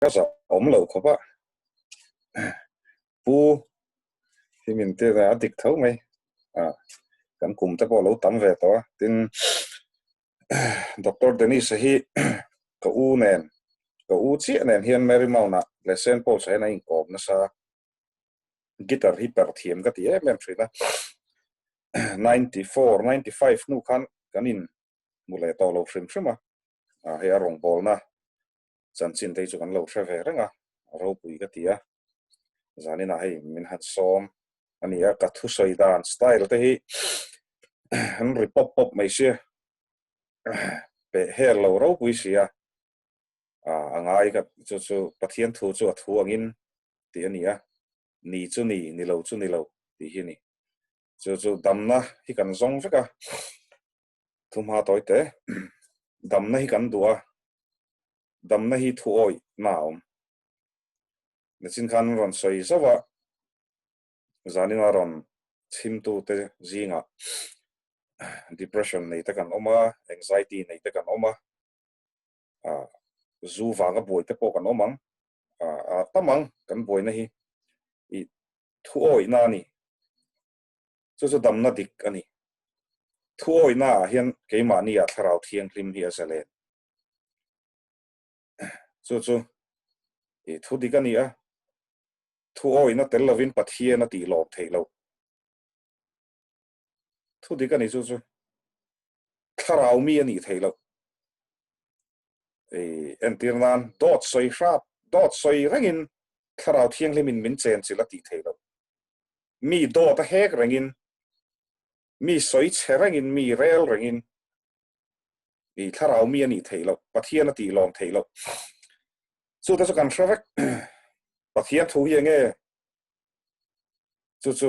Casa ổn lầu khó bạ pu thì mình tiêu ra địch thấu mày cần cùng ta bỏ lâu tắm về to tin doctor Denis hi có u nền có u chia nền hiền Mary mau na le sen po sai na in kom na sa guitar hi per thiam ka ti em thri na 94 95 nu khan kanin mule to lo shrim shima he rong bol na chan chin te chu kan lo thre ve ranga ro pui ka ti zani na hei min hat som ania ka thu soi dan style te hi han ri pop pop mai se pe her lo ro pui sia angai ka chu pathian thu chu thu angin ti ania ni chu ni lo chu ni lo ti hi ni chu damna hi kan zong veka thuma toy te damna hi kan dua damna hi thu oi naom nechin khan ron soi zawa zanin ron chim tu te zinga depression nei te kan oma anxiety nei te kan oma zu wanga boi te po kan omang tamang kan boi na hi I thu oi na ni chu damna dik ani thu oi na hian keima ni a tharau thiang hlim hi asale chu I thu dik ani thu oi na tel lovin pathia na ti lop theilo thu dik ani chu tharau mi ani theilo entirnan dot soi shrap dot soi rangin tharau thiang hlimin min chen chila ti theilo mi dot a hek rangin mi soi cherangin mi rel rangin tharau mi ani theilo pathia na ti lom theilo chu ta kan shravek pathian thu hi nge chu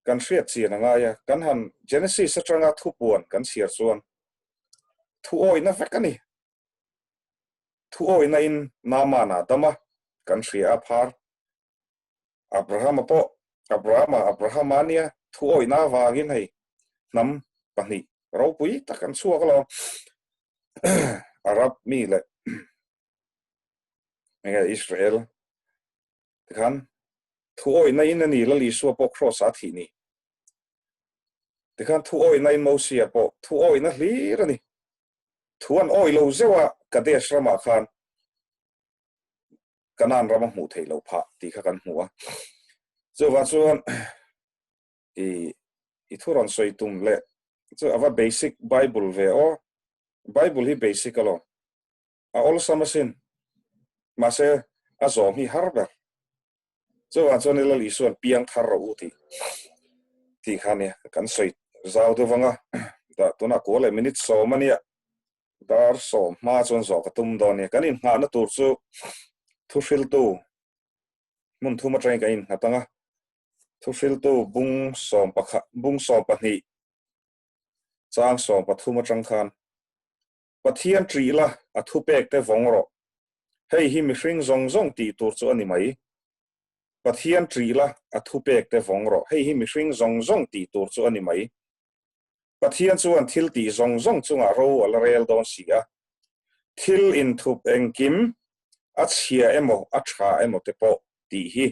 kan hriat chi na nga ya kan han genesis atanga thu puan kan siar chuan thu oi na vek ani thu oi na in nama na dama kan hria phar abrahamania thu oi na wangin hei nam pahni ro pui takan suak lo arab mi le nge Israel kan thu oi na in ani la li su po cross a thi ni kan thu oi na in mo sia po thu oi na hlir ani thuan oi lo zewa kadesh rama khan kanan rama mu thei lo pha ti kha kan huwa so wa chuan I thuron soi tum le so ava basic bible ve o bible hi basic alo all samasin mase azom hi harber so wa chuan la li suan piang thar ro ti khane kan soi zau do wanga da tuna ko le minute so mania dar so ma chuan zo ka tum do ne kanin nga na tur chu thu fil tu mun thu ma train ka in atanga thu fil tu bung som pahni chang som pathuma chang khan pathian tri la athu pek te vongro hei hi mi hring zong ti tur chu ani mai pathian tri la athu pek te vongro hei hi mi hring zong ti tur chu ani mai pathian chuan thil ti zong chunga ro al rel don sia thil in thup engkim a chia emo a tha emo te po ti hi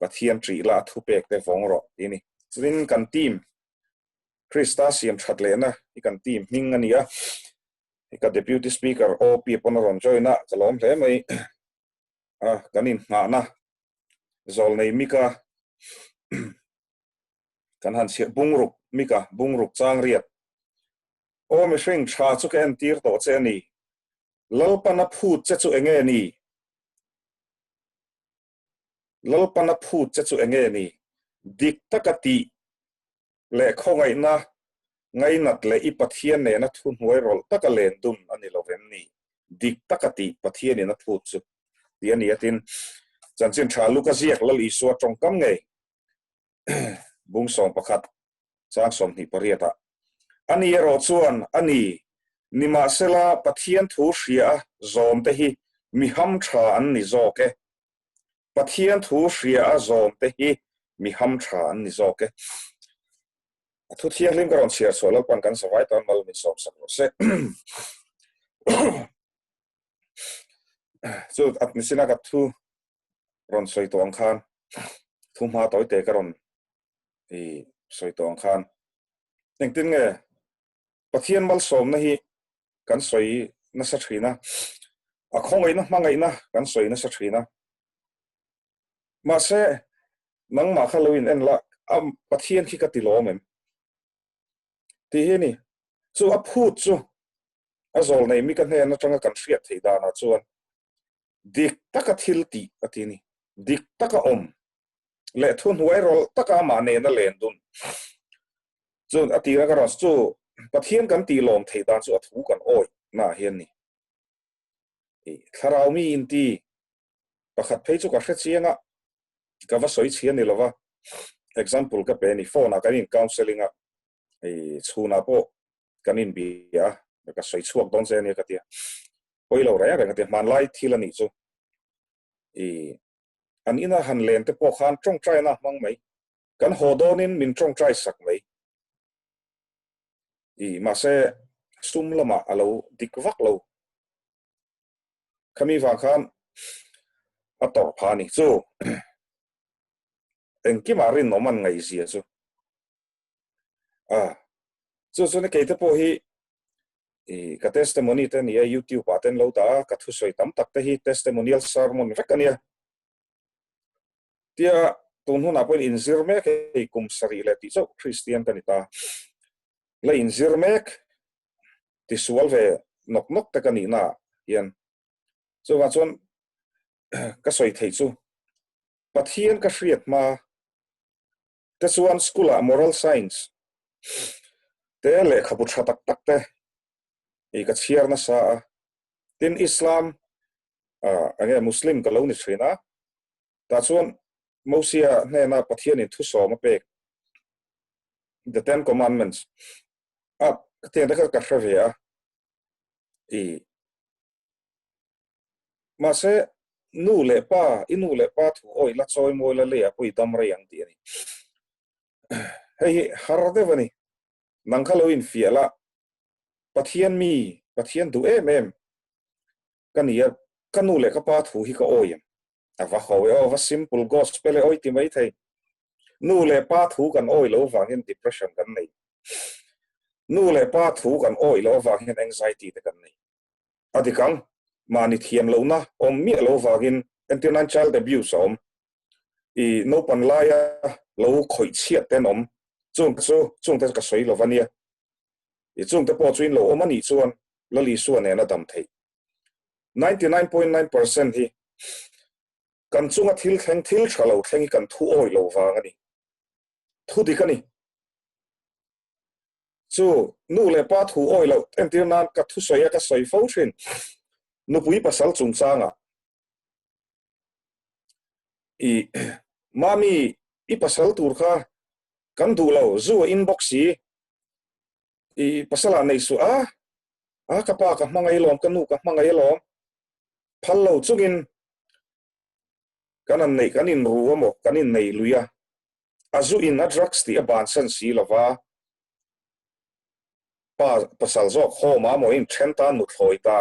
pathian tri la athu pek te vongro ini chuin kan team Krista siam thatle na ikan team hing ania ika deputy speaker op ponaron joina kalom hle mai kanin nga na zol nei mika kan han sia bungruk chang riat o mi hring tha chu ken tir to che ni lalpana phut che chu enge ni dik takati le khongai na ngai nat le I pathian ne na thun huai rol takalen dum ani lovem ni dik takati pathian ne na thu chu ti ani atin chanchin tha luka ziak lal I so tong kam nge bung som pakhat chang som ni pariata ani ro chuan ani nima sela pathian thu hria zom te hi mi ham tha an ni zo ke pathian thu hria zom te hi mi ham tha an ni zo ke thu thiang lim karon siar solar pan kan savai tan mal min som sak se chu at nisina ka thu ron soi tong khan thu ma toi te ka ron i soi tong khan teng tin nge pathian mal som na hi kan soi na sa thina a khongai na mangai na kan soi na sa thina ma se nang ma khalowin en la pathian khi ka ti lo mem ti he ni chu a phut chu a zol nei mi kan he na tanga kan hriat thei da na chuan dik taka thil ti atini dik taka le thun huai rol taka ma ne na len dun chun atira ka ros chu pathian kan ti lom thei dan chu a thu kan oi na hian ni tharau mi in ti pakhat phei chu ka hre chianga ka va soi chian ni lova example ka pe ni phone a kan in counseling a chuna po kan in bia ka soi chuak don se ni ka tia poi lo ra ka tia man lai thil ani chu an ina han len te po khan trong trai na mang mai kan hodonin min trong trai sak mai ma se sum lama alo dikvak lo khami wa khan ator phani chu engki marin noman ngai zia chu chu ne ke te po hi ka testimony te ni YouTube paten lo ta ka thu soi tam tak te hi testimonial sermon vekania tia tun hu na po inzir me ke kum sari le ti so Christian kanita le inzir mek ti sual ve nok nok te kanina hian so wa chon ka soi thei chu pathian ka hriat ma te chuan school a moral science te le khabu thatak tak te ka chiar na sa tin Islam anga Muslim ka lo ni thrina ta chuan mosia ne na pathian in thu so ma pek the 10 commandments te da ka hravea ma se nu le pa thu oi la choi moi la le a pui dam ra yang ti ni hei har de vani nang khalo in fiala pathian du em kania kanu le ka pa thu hi ka oi ava khowe ova simple gospel oi ti mai thei nu le pa thu kan oi lo wangin depression kan nei nu le pa thu kan oi lo wangin anxiety te kan nei adikang mani thiam lo na mi lo wangin antenan child abuse no pan laya lo khoi chiat ten chung te ka soi lo vania chung te po chuin lo omani chuan lo li suan ne na dam thei 99.9% hi kan chunga thil thalo thleng kan thu oi lo wang ani thu dikani chu nu le pa thu oi lo antenan ka thu soya ka soi fo thin nu pui pasal chung changa mami pasal tur kha kan du lo zu inbox pasala nei su ka pa ka mangai lom kanu ka mangai lom phal lo chungin kanan nei kanin ruwa mo kanin nei luya azu in a drugs ti aban san si lova pasal zo khoma mo in thenta nu thloita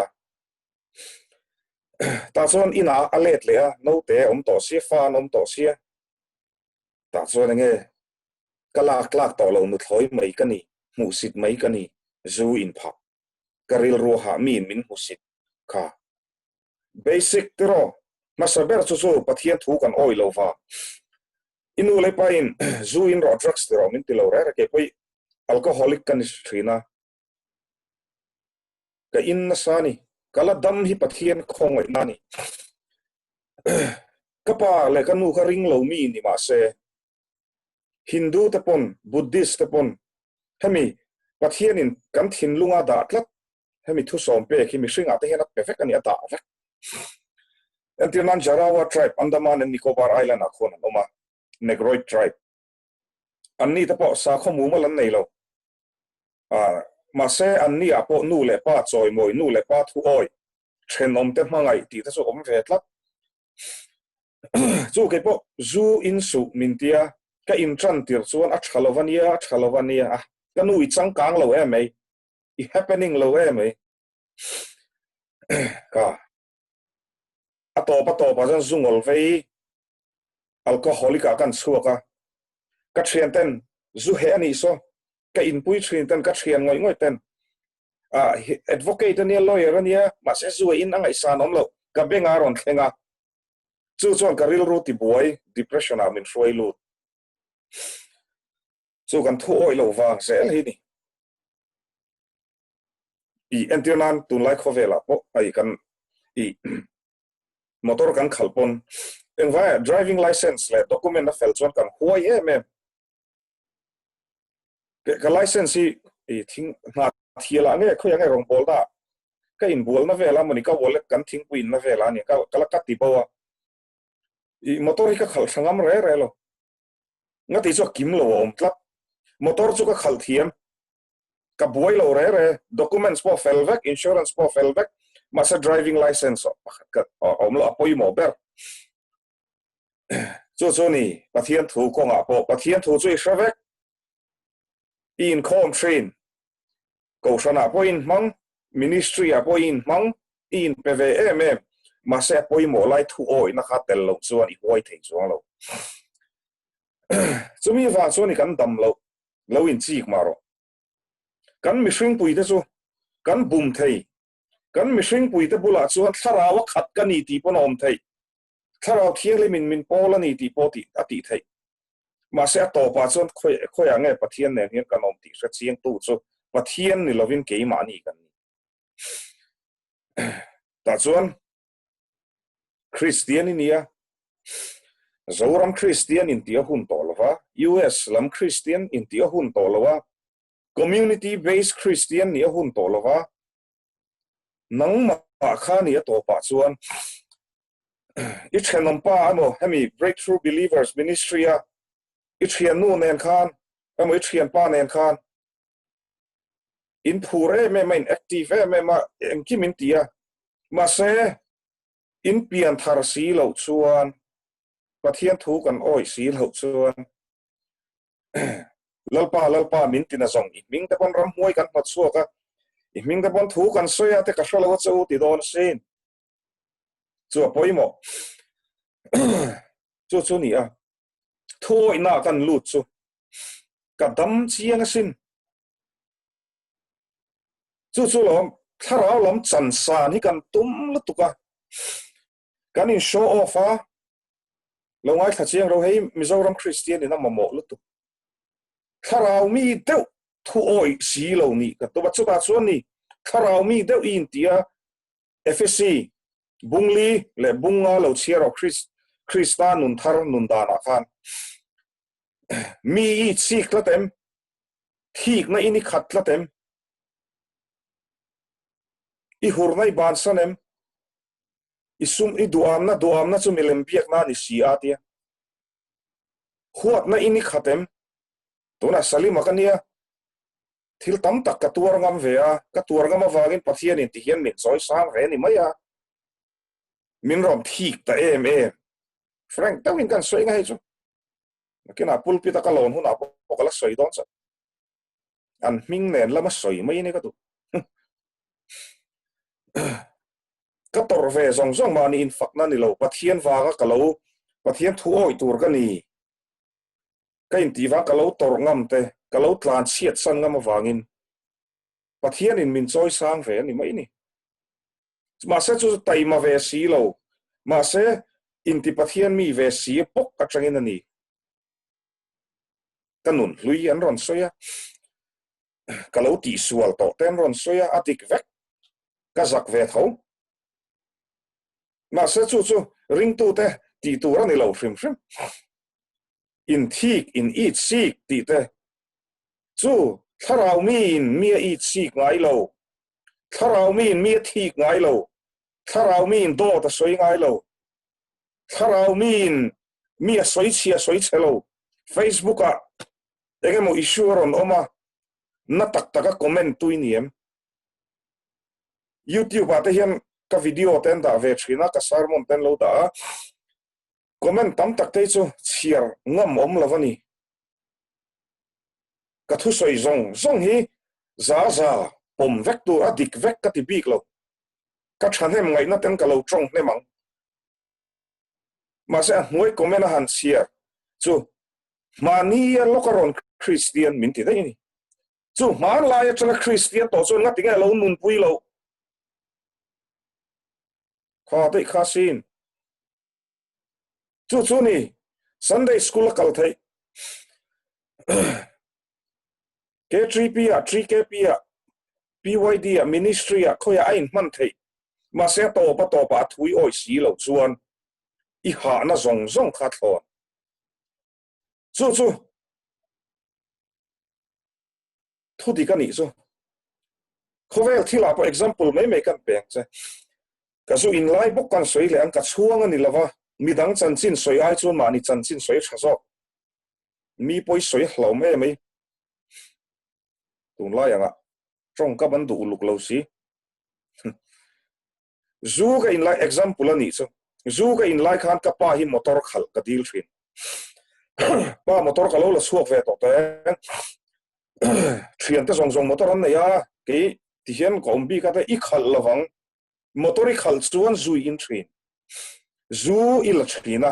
ta chon ina alet le no te to si fan to si ta chon nge klak to lo nu thloi mai kani mu sit mai kani zu in pha karil ro ha min mu sit kha basic tro masaber chu pathian thu kan oi lova inu le pa in zu in ro drugs tro min ti lo ra ke poi alcoholic kan thrina ka in na sani kala dam hi pathian khong ai nani kapa le kanu ka ring lo mi ni ma se Hindu te pon Buddhist te pon hemi pathian in kan thin lunga da tlat hemi thu som pe khi mi hringa te hian perfect ani ata vek antinan Jarawa tribe Andaman and Nicobar Island a khon oma Negroid tribe anni te po sa khomu ma lan nei lo ma se anni a po nu le pa choi moi nu le pa thu oi thenom te mangai ti ta so om ve tlat chu ke po zu in su mintia ka in tran tir chuan a thalowania ka nu I chang kang lo mai I happening lo mai ka to pa jan zungol vei alcoholic kan chuaka ka thian ten zu he ani so ka in pui thrin ten ka thian ngoi ten advocate ania lawyer ania ma se zu in angai san om lo ka benga ron thenga chu chuan ka ril ru ti boy depression a min hroi lu chu kan thu oi lo wang sel hi ni i entirnan tun lai khovela po ai kan i motor kan khalpon engwa driving license le document na fel chuan kan huai em ka license i thing na thiala nge khoya nge rong bol da ka in bol na vela mani ka wallet kan thing puin na vela ni ka kala ka ti bawa i motor hi ka khal sangam re lo ngati chu kim lo om tlap motor chu ka khal thiam ka buai lo re documents po felvek insurance po felvek masa driving license ka om lo apoi mo ber chu ni pathian thu ko nga po pathian thu chu shavek in com train ko sana point mang ministry a point mang in pvm ma se point mo lai thu oi na kha tel lo chuan i hoi thei chuang lo chumi wa chuan i kan dam lo in chik maro kan mi hring pui te chu kan bum thei kan mi hring pui te bula chuan tharawa khat kan ni ti pon om thei tharaw thiang le min pola ni ti po ti ati thei ma se to pa chuan khoi ange pathian ne hian kan om ti sa chiang tu chu pathian ni lovin ke ma ni kan ni ta chuan Christian inia zoram Christian in tia hun tolwa US lam Christian in tia hun tolwa community based Christian ni hun tolwa nang ma kha ni to pa chuan i thenom pa amo hemi breakthrough believers ministry a i thian nu nen khan amo i thian pa nen khan in phure me main active me ma kimin tia ma se in pian thar si lo chuan pathian thu kan oi si lo chuan lalpa min tina zong i ming ta pon ram huai kan pat suaka i ming ta pon thu kan soya te ka hlo chu ti don sin chu poimo chu ni a thu ina kan lut chu ka dam chiang sin chu lom tharau lom chan sa ni kan tum lu tuka kan in show off a lo ngai tha chiang ro hei Mizoram Christian ina mamo lu tu tharau mi deu thu oi si lo ni ka to ba chu ba chuan ni tharau mi deu in tia FSC bungli le bunga lo chiaro Christa nun thar nun dana khan mi i chik latem thik na ini khat latem i hurnai ban sanem isum i duam na chu milem piak na ni si atia huat na ini khatem to na salima kania thil tam tak ka tuar ngam vea ka tuar ngam awangin pathian in ti hian min soi sang re ni maya min rom thik ta em frank tawin kan soi ngai chu kina pulpita ka lon huna po kala soi don cha an ming nen lama soi mai ni ka tu ka tor ve zong ma ni in fak na ni lo pathian wa ka lo pathian thu oi tur ka ni ka in ti wa ka lo tor ngam te ka lo tlan siat san ngam awangin pathian in min choi sang ve ni mai ni ma se chu tai ma ve si lo ma se in ti pathian mi ve si pok ka changin ani kanun lui an ron soya kalau ti sual to ten ron soya atik vek ka zak ve tho ma se chu ring tu te ti tu ran ni lo shrim in thik in eat sik ti te chu tharau min mi eat sik ngai lo tharau min mi thik ngai lo tharau min do ta soi ngai lo tharau min mi soi chia soi chelo Facebook a ege mo issue ron oma na tak taka comment tuiniem YouTube ate hian ka video ten da ve thina ka sermon ten lo da comment tam tak te chu chiar ngam om lawani ka thu soi zong hi za pom vek tu adik vek ka ti bik lo ka thanem ngai na ten ka lo trong ne mang mà sẽ ngồi comment han share chu mani lokaron Christian min ti dai ni chu man lai chana Christian to chon nga tinga lo nun pui lo kha dei kha sin chu ni Sunday school kal thai K3P a 3KP a PYD a ministry a khoya ain man thei mà sẽ to pa thui oi si lo chuan I ha na zong kha thon chu thu di ka ni chu khovel thila for example mai kan pek che ka su in lai bok kan soi le an ka chuang ani lawa midang chan chin soi ai chu ma ni chan chin soi thaso mi poi soi hlo mai tun lai anga trong ka ban du luk lo si zu ka in lai example ani chu zu ka in lai khan ka pa hi motor khal ka dil thin pa motor ka lo la suak ve to te thian ta zong motor an ya ke ti hian kombi ka ta I khal lawang motor I khal chuan zui in thin zu il thina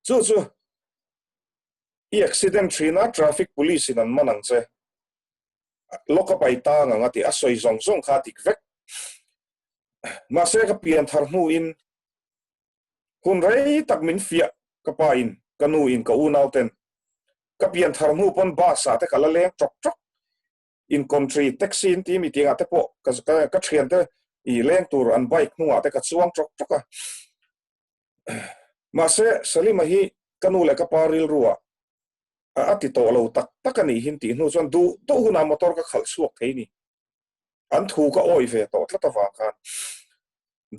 chu I accident thina traffic police in an manang che loka pai ta nga ti asoi zong kha tik vek ma se ka pian thar mu in hun rei tak min fia ka pa in kanu in ka unau ten ka pian thar mu pon ba sa te kala leng chok in country taxi in ti mi tinga te po ka thian te I leng tur an bike nuwa te ka chuang chok a ma se salima hi kanu le ka paril ruwa ati to lo tak ani hin ti nu chuan du to huna motor ka khal suak thei ni an thu ka oi ve to tla wa khan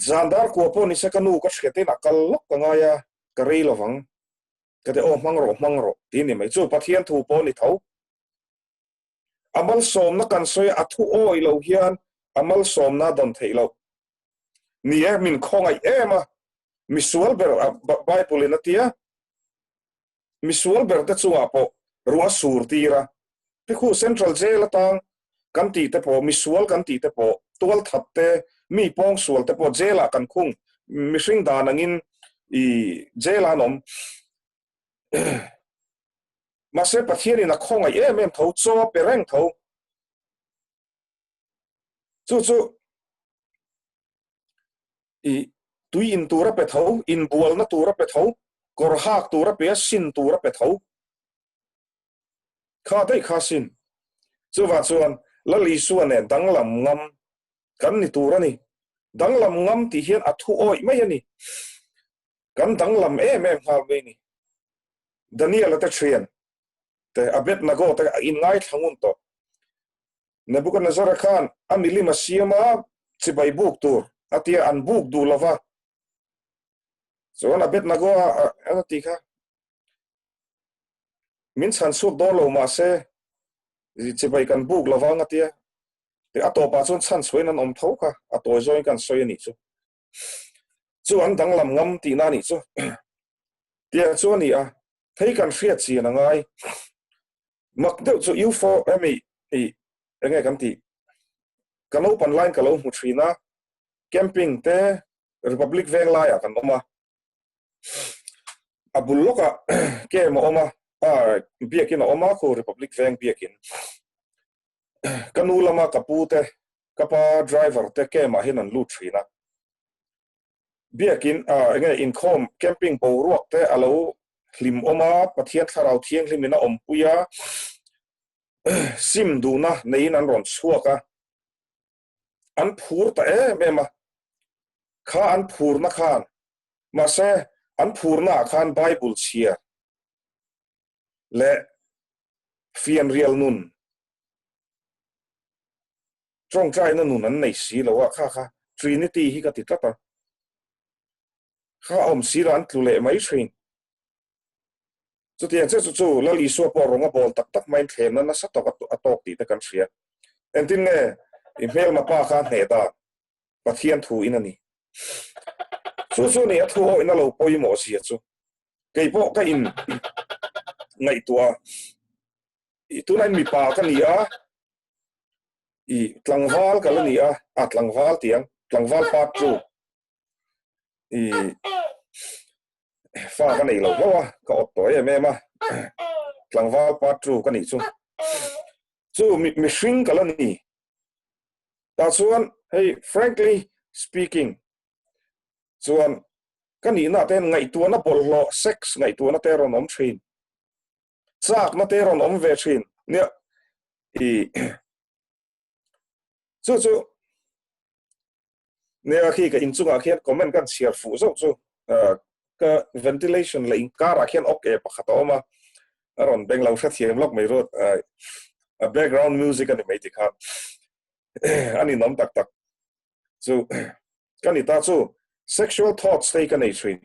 zandar ko po ni se kanu ka thete na kal lok ka nga ya ka rei lawang ka te o mangro ti ni mai chu pathian thu po ni tho amal som na kan soi athu oi lo hian amal som na don thei lo ni min khongai ema misual ber bible na tia misual ber te chuwa po ruwa sur tira te khu central jail atang kan ti te po misual kan ti te po tual that te mi pong sual te po jail kan khung mishing danangin I jail anom ma se pathian in a khongai em tho cho pereng tho chu I tui in tura pe tho in bual na tura pe tho kor hak tura pe sin tura pe tho kha dei kha sin chu wa chuan la li suan ne danglam ngam kan ni tura ni danglam ngam ti hian athu oi mai ani kan danglam em ha ve ni Daniel ta trian te abet na go ta in ngai thangun to Nebuchadnezzar khan amili masiama chibai buk tur atia an buk du lava so na bet na go ati kha min san su do lo ma se chibai kan buk lava ngatia te atopa chon chan soin an om tho kha atoi join kan soi ni chu an danglam ngam ti na ni chu tia chu ni a thei kan fiat chi na ngai mak deu chu you for me nge kan ti kalo pan line kalo mu thina camping te republic veng la ya kan oma abul loka ke mo oma biakin oma ko republic veng biakin kanu lama kapute kapa driver te ke ma hinan lu thina biakin nge in khom camping bo ruak te alo hlim oma pathian tharau thiang hlimina om puya sim du na nei nan ron chuaka an phur ta mema kha an phur na khan ma se an phur na khan bible chia le fian real nun trong trai na nun an nei si lo wa kha trinity hi ka ti tata kha om si ran tlule mai thrin chu tian chu la li so po ronga bol tak mai them na sa to atok ti ta kan sia en tin ne email ma pa kha he da pathian thu in ani chu ni athu in lo poi mo si chu kei po ka in ngai tua I tu nai mi pa ka ni a I tlangwal ka ni a tlangwal tiang tlangwal pa chu i fa cái này lâu quá có tuổi em mà lang vào part two cái này chú mi sinh cái này ta chuan hey frankly speaking chuan cái này na tên ngày tua na bol lo sex ngày tua na tên ron train chak na tên ron về train nè i chú nè khi cái in chung à khi comment kan share phụ zo chú cái ventilation là in car à khi ok pakhat oma ron beng lau sát thiam lok mai rot background music ani mai tikha ani nom tak tak chú cái này ta chú sexual thoughts tay cái này train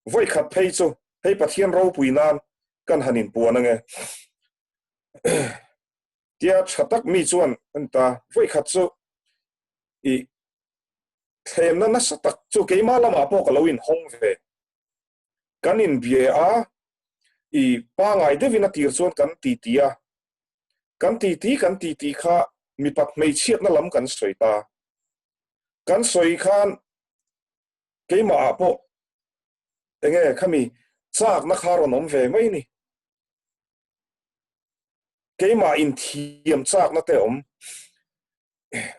voi khát thấy chú hay pathian rau pui nan kan hanin puan nghe tia chatak mi chuan anta voi khát chú i thêm nó satak chú cái mà lama po ka lawin hong ve kanin bia a i pa ngai de vina tir chuan kan ti tia kan ti ti kha mi pat mei chiat na lam kan soi ta kan soi khan cái mà po nghe khami chak na kharo nom ve mai ni cái mà in thiam chak na te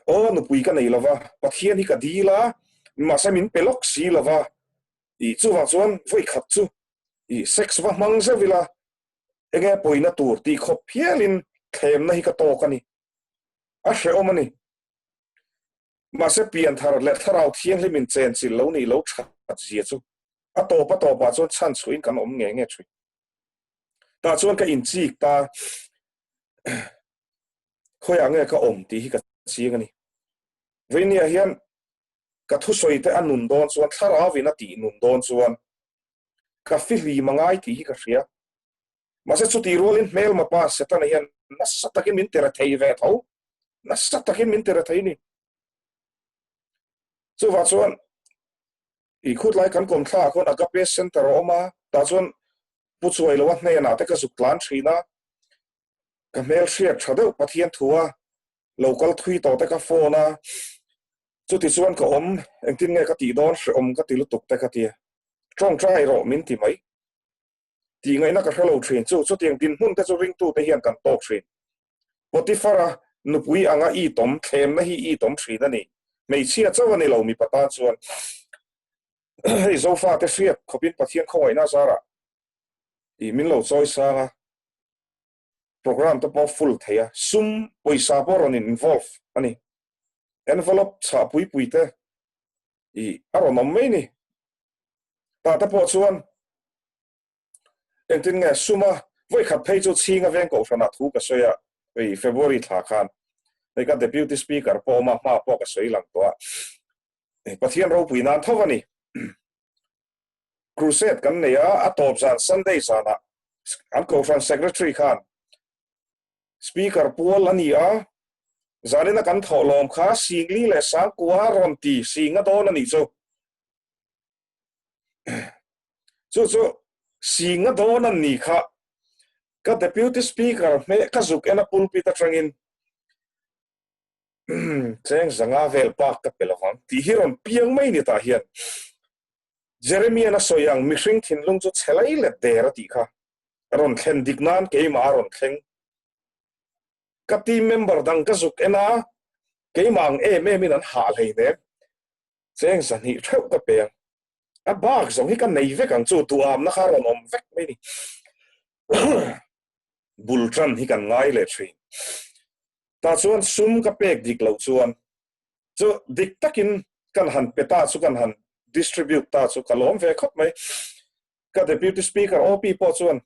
ô nó bùi cái này là va pathian hi ka di la mà sao mình pelok si là va i chu wa chuan voi khat chu i sex va mang se vila enge poina tur ti khop phialin them na hi ka to kani a she omani mà sẽ pian thar le tharau thiang le min chen sil lo ni lo that zia chu a to pa chuan chan chuin kan nge chui ta chuan ka in chi ta khoi ange ka ti hi ka chi ngani venia hian ka thu soi te anun don chuan thara vina ti nun don chuan ka fi li mangai ti hi ka ria ma se chu ti rolin mail ma pa se ta na hian na satakin min tera thei ve tho na satakin min tera thei ni chu wa chuan i khut lai kan kom thla kon agape center oma ta chuan pu chuai lo wa hne na te ka zuk tlan thina ka mail share thadeu pathian thua local thui to te ka phone a chu ti chuan ka engtin nge ka ti don se ka ti lu tuk te ka ti trong trai ro min ti mai ti ngai na ka hello train chu tiang tin hun te chu ring tu te hian kan tok train potifara nu pui anga i tom thlem na hi i tom thrin ani mei chia chawani lo mi pata chuan hei zo fa te fiat khopin pathian khoi na zara i min lo choi sa program to full thaya sum poisa boron involve ani envelope cha pui te i aro nom mai ni ta po chuan engtin nge suma voi khat phei chu chinga veng ko thana thu ka soya ei February tha khan nei ka deputy speaker po ma po ka soi lang to pathian ro pui nan thawani crusade kan ne a top zan Sunday sana an ko fan secretary khan speaker Paul ani a zanina kan tholom kha singli le sang kwa ron ti singa don ani chu singa don ani kha ka deputy speaker me ka zuk ena pulpit atangin cheng zanga vel pak ka pelawang ti hiron piang mai ni ta hian Jeremiah na soyang mishing thinlung chu chelai le dera ti kha ron thlen diknan ke ma ron thleng ka team member dang ka zuk ena ke mang min an ha lei ne cheng san hi thau ka pe a bak zong hi ka nei ve kang chu tu am na kha ron om vek mai ni bultran hi kan ngai le thri ta chuan sum ka pek dik lo chuan chu dik takin kan han peta chu kan han distribute ta chu kalom ve khop mai ka deputy speaker op po chuan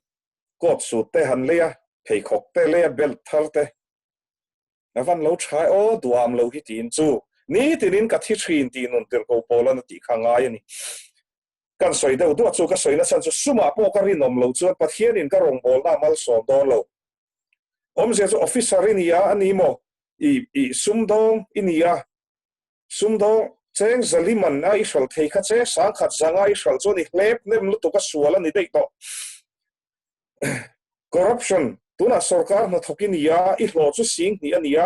kot su te han leya phei khok te leya belt thar te avan lo chai o duam lo hi tin chu ni tinin ka thi thin tin un ter ko polan ti khanga yani kan soi deuh du chu ka soi na san chu suma po ka rin nom lo chuan pathian in ka rong bol na mal so don lo je chu officer in ya ani mo i sum dong in ya sum dong cheng zaliman na i shal thei kha che sang khat zanga i shal chu ni hlep nem lu to ka suala ni dei to corruption tuna sarkar na thokin ya i hlo chu sing ni ania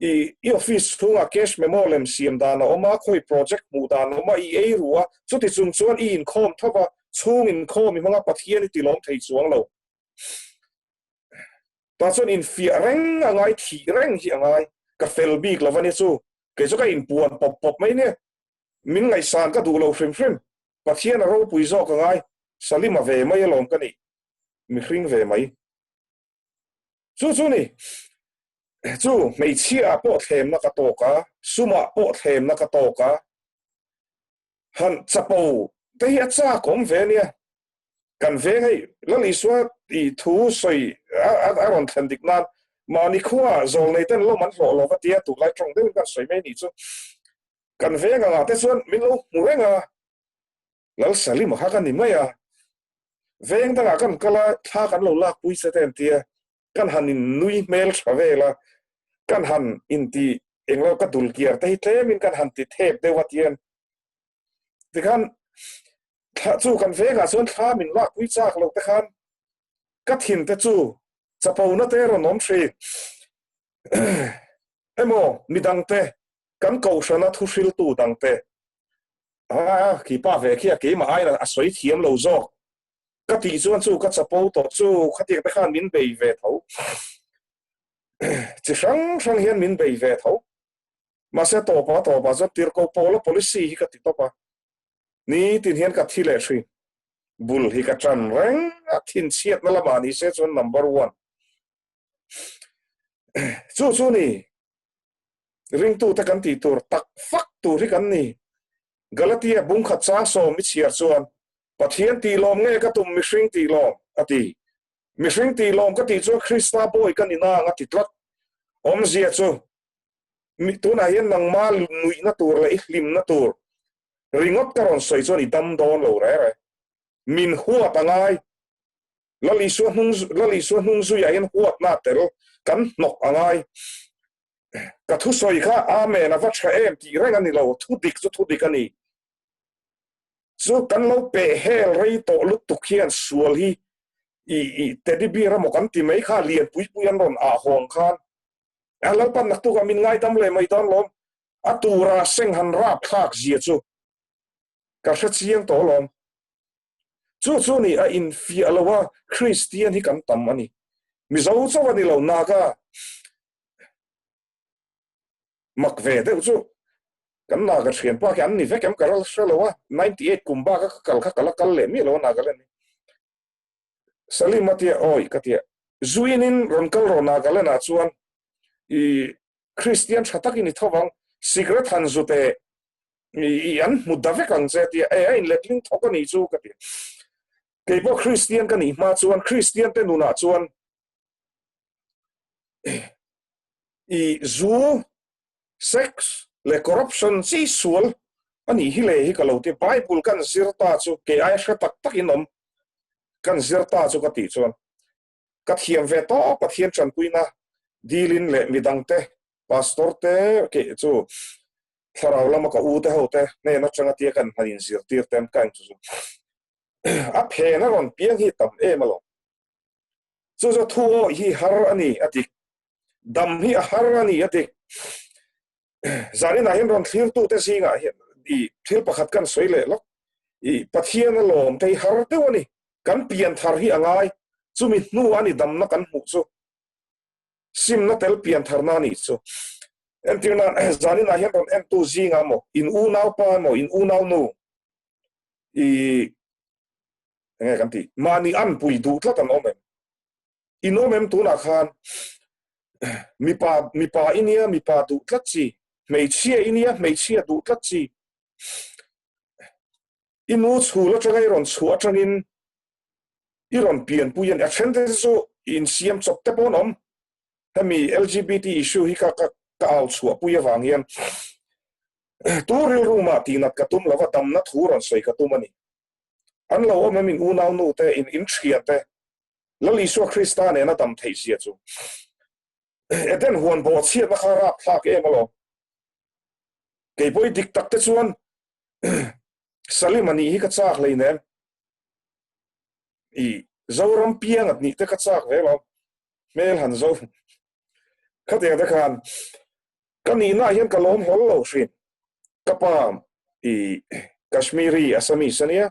i office thunga cash memo lem siam dan oma khoi project mu dan oma i ei ruwa chuti chung chuan i in khom thowa chung in khom mi manga pathian ti lom thei chuang lo ta chuan in fi reng angai thi reng hi angai ka fel bik lovani chu ke chu ka in puan pop pop mai ne min ngai san ka du lo frim frim pathian ro pui zo ka ngai salima ve mai lom ka ni mi hring ve mai chu chu ni chu mei chia po them na ka to ka suma po them na ka to ka han chapo te hi cha kom ve nia kan ve hei lali swa I thu soi a ron than dik nan ma ni khuwa zol nei ten lo man lo ka tia tu lai trong de ka soi mai ni chu kan ve nga te chuan min lo mu renga lal salim ha kan ni mai a veng da kan kala tha kan lo lak pui se ten tia kan han in nui mel travela kan han in ti englo ka dul kiar te tle min kan han ti thep de watien ti kan chu kan vega chuan tha min lak pui chak lo te khan ka thin te chu chapo na te ro nom thri emo midang te kan ko shana thu hril tu dang te ki pa ve kia ke ma ai na asoi thiam lo zo ka ti chuan chu ka chapo to chu khati te khan min bei ve tho chi sang sang hian min bei ve tho ma se to pa zo tir ko polo policy hi ka ti to pa ni tin hian ka thi le thri bul hi ka tran reng a thin chiat na lama ni se chon number 1 chu ni ring tu ta kan ti tur tak fak tu ri kan ni galatia bung khat cha so mi chiar chuan pathian ti lom nge ka tum mi hring ti lom ati mi hring ti lom ka ti chu krista boy kan ina nga ti tlat om zia chu mi tu na hian nang mal nui na tur le lim na tur ringot karon soi chuan I dam don lo re min huat angai lali suan hung zu ya hian huat na tel kan nok angai ka thu soi kha amen a va tha em ti reng ani lo thu dik ani chu kan lo pe hel rei to lu tu khian sual hi I teddy bear mo kan ti mai kha lian pui an ron a hong khan alau pan nak tu ka min ngai tam le mai don lom atura seng han rap thak zia chu ka hra chiang to lom chu ni a in fi alawa christian hi kan tam ani mi zo cho ani lo na ka mak ve de chu kan na ka thian pa kan ni ve kem karal shalowa 98 kumba ka kal le mi lo na ka le ni salimatia oi katia zuinin ronkal rona ka le na chuan I christian thataki ni thawang secret han zute I an mudave kang che ti ai letling thokani chu katia ke bo christian kan I ma chuan christian te nuna chuan I zu sex le corruption si sual ani hi le hi ka lo ti bible kan zirta chu ke ai hra tak inom kan zirta chu ka ti chuan ka thiam ve to pathian chan puina dilin le midang te pastor te ke chu tharau lama ka u te ho te ne na changa ti kan hanin zir tir tem kan chu a phe na ron piang hi tam e malo chu thu hi har ani atik dam hi a har ani atik zari na hin ron thlir tu te singa I thil pakhat kan soile lo I pathian lom te har te woni kan pian thar hi angai chumi nu ani dam na kan mu chu sim na tel pian thar na ni chu en tir na zani na hin ron en tu zinga mo in u nau pa mo in u nau nu I nge kan ti mani an pui du tla kan omem inomem tu na khan mi pa inia mi pa du tla chi mei chia inia mei chia du tla chi inu chu la changai ron chu atangin I ron pian puyan a thende so in siam chop te ponom hemi lgbt issue hi ka al chu puya wangian tu ril ruma tinat katum lawa dam na thuron soi katumani an lo min unau nu te in thriate lali so kristane na dam thei sia chu eten huan bo chiat na khara thak emalo ke boy dik tak te chuan salimani hi ka chak leine I zoram piang at ni te ka chak ve lo mel han zo khate da khan kanina hian kalom hol lo shin kapam I Kashmiri Assamese ania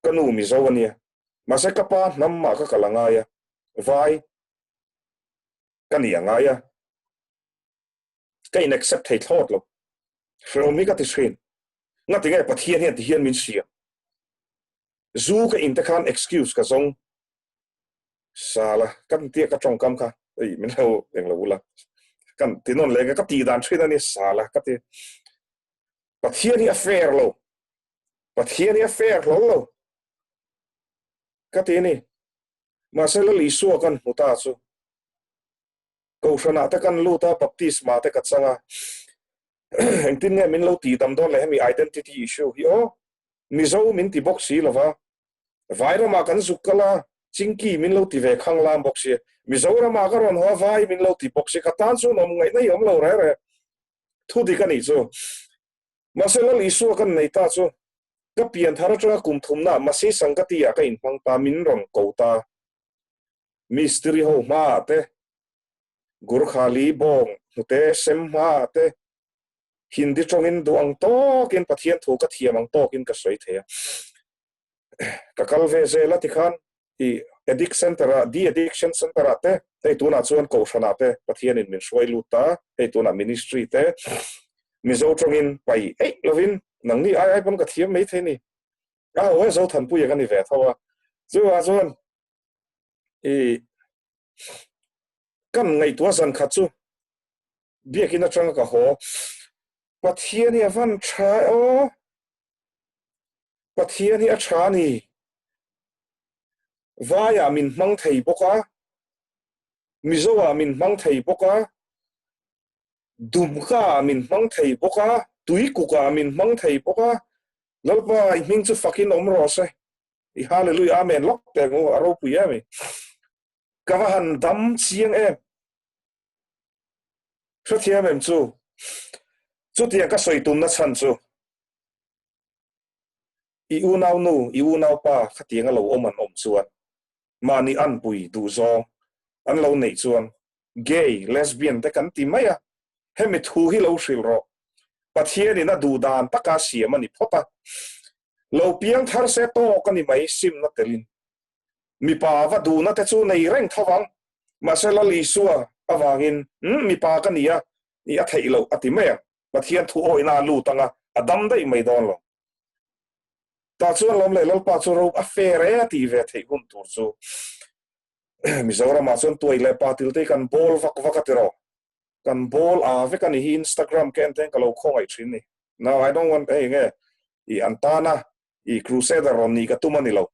kanu mizo ania mase kapa namma ka kalangaya vai kaniangaya kain accept thei thot lo shromi ka ti shin ngati ngai pathian hian ti hian min sia zu ka in ta khan excuse ka zong sala kan ti ka chong kam kha ei min lo eng lo ula kan tinon le ka ti dan thina ni sala ka ti pathian hi affair lo pathian hi affair lo ka ti ni ma se lo li su kan muta chu ko shana ta kan lu ta baptisma ta ka changa eng tin nge min lo ti tam don le mi identity issue hi o mi zo min ti box si lova vaira ma kan zukala chingki min lo ti ve khang lam box si mi zo ra ma ka ron ho vai min lo ti box si ka tan chu nom ngai nei om lo ra re thu di ka ni chu ma se lo li su kan nei ta chu ka pian thara cha kum thum na ma se sangati ya ka in phang ta min ron ko ta mystery ho ma te gurkhali bong te sem ma te hindi chongin duang to kin pathian thu ka thiamang to kin ka soi thea ka kalve zela ti khan I addiction center di addiction center te ei tuna chuan ko shana te pathian in min shoi luta ei tuna ministry te mizo chongin pai ei lovin nang ni ai pon ka thiam mei the ni a ho zo than pu ya kan ni ve thawa chu a chuan kan ngai tua zan kha chu biakin atang ka ho pathian hi van tha o pathian hi a tha ni vaya min mang thei boka mizowa min mang thei boka dumka min mang thei boka tuikuka min mang thei boka lalpa hing chu fucking omro se I hallelujah amen lok te ngo aro pu ya me kahan dam chiang em so thiam em chu tiang ka soi tum na chan chu I u nau pa khatianga lo oman om chuan mani an pui du zo an lo nei chuan gay lesbian te kan ti maya hemi thu hi lo shil ro pathian ina du dan taka siam ani phota lo piang thar se to kani mai sim na telin mi pa wa du na te chu nei reng thawang ma se la li suwa awangin mi pa ka nia ni a thei lo ati maya pathian thu oi na lu tanga adam dai mai don lo ta chuan lom le lol pa chu ro affair e ti ve thei gun tur chu mizora ma chuan tuai le pa til te kan bol vak vakatero kan bol a ve kan hi Instagram ken ten ka lo khong ai thin ni now I don't want hey nge I antana I crusader ron ni ka tumani lo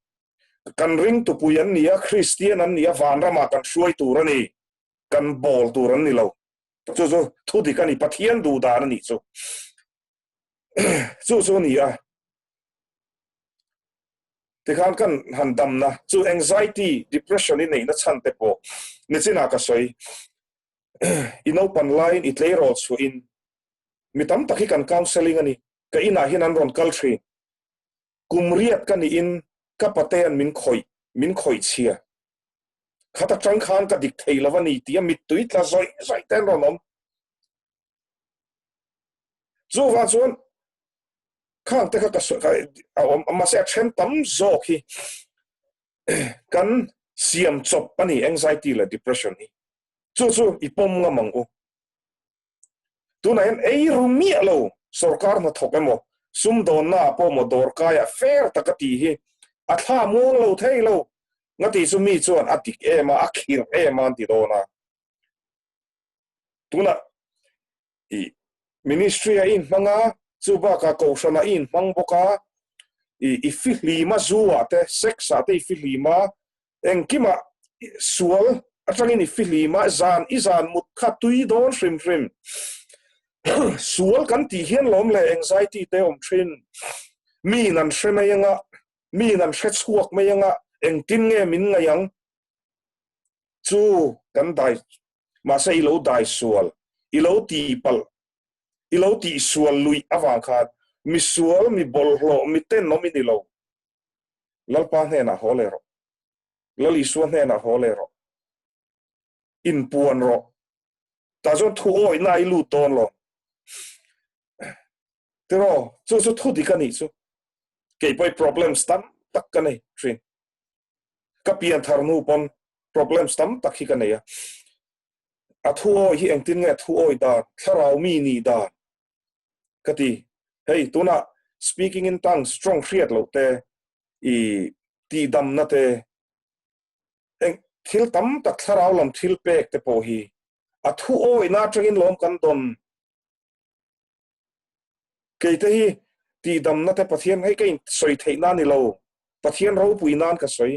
kan ring tu puyan ni a Christian an ni a van rama kan shuai turani kan bol turani lo chu thu di kan I pathian du da ni chu chu ni a ti khan kan han dam na chu anxiety depression ni nei na chan te po ni china ka soi ino pan line it lay ro chu in mitam takhi kan counseling ani ka ina hinan ron culture kumriat kan in ka paten min khoi chia khata chang khan ka dik thei lawani tia mit tuit la zoi ten ronom chu wa chuan khang te ka so ma se chen tam zo khi kan siam chop ani anxiety la depression ni chu ipom nga mangu tunain ei rumi alo sarkar na thokemo sum don na po mo dor kaya fair takati hi atha mo lo thailo ngati sumi chuan atik ema akhir ema ti dona tuna I ministry a in manga chuba ka ko shana in mangboka I fili ma zuwa te sex ate fili ma enkima sual atangin I fili ma izan mut khatui don shrim sual kan ti hian lom le anxiety te om thin mi nan shremayanga mi nan shetshuak mayanga engtin nge min ngayang chu kan dai ma se ilo dai sual ilo ti pal ilo ti sual lui awang khat mi sual mi bol hlo mi ten no mi nilo lalpa he na holero lali suan he na holero in puan ro ta zo thu oi na ilu ton lo tero chu thu di kani chu ke poi problems tam tak kanai trin ka pian thar nu pon problems tam tak hi kanai a thu hi engtin nge thu oi da tharau mi ni da kati hey tuna speaking in tongues strong khiat lo te I ti dam na te eng thil tam tak tharau lam thil pek te po hi a thu oi na tringin lom kan don ke te hi ti dam na te pathian hei kein soi thei na ni lo pathian ro pui nan ka soi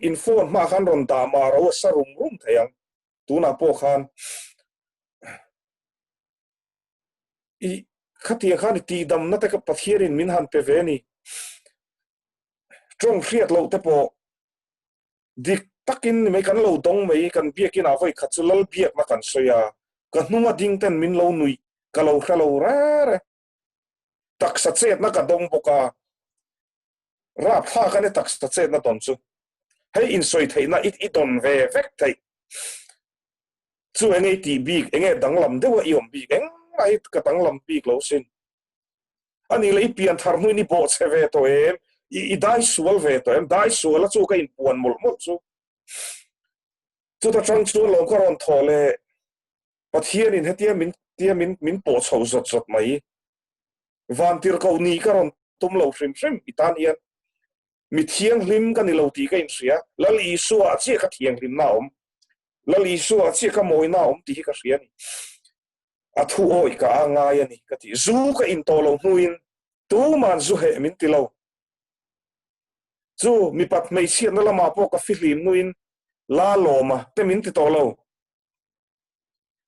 in phone ma khan ron da ma ro sa rum thayang tuna po khan I khatia khan ti dam na te ka pathian in min han pe ve ni trong khiat lo te po dik takin me kan lo dong mai kan biakin avoi khachulal biak na kan soya ka hnunga ding ten min lo nui ka lo khalo ra tak sa chet na ka dong boka ra pha ka ne tak sa chet na ton chu hei in soi thei na it don ve vek thei chu enge ti big enge danglam dewa iom big eng ai ka danglam big lo sin ani lei pian thar nu ni bo che ve to em I dai sual ve to em dai sual chu ka in puan mol mol chu ta chang chu lo ka ron thole pathian in hetia min po chho zot mai van tir ko ni ka ron tum lo hrim itan hian mi thiang hlim ka ni lo ti ka in ria lal I suwa chi ka thiang hlim na om lal I suwa chi ka moi na om ti ka ria ni a thu oi ka anga ya ni ka ti zu ka in to lo huin tu man zu he min ti lo chu mi pat mei sian na lama po ka filim nuin la loma te min ti to lo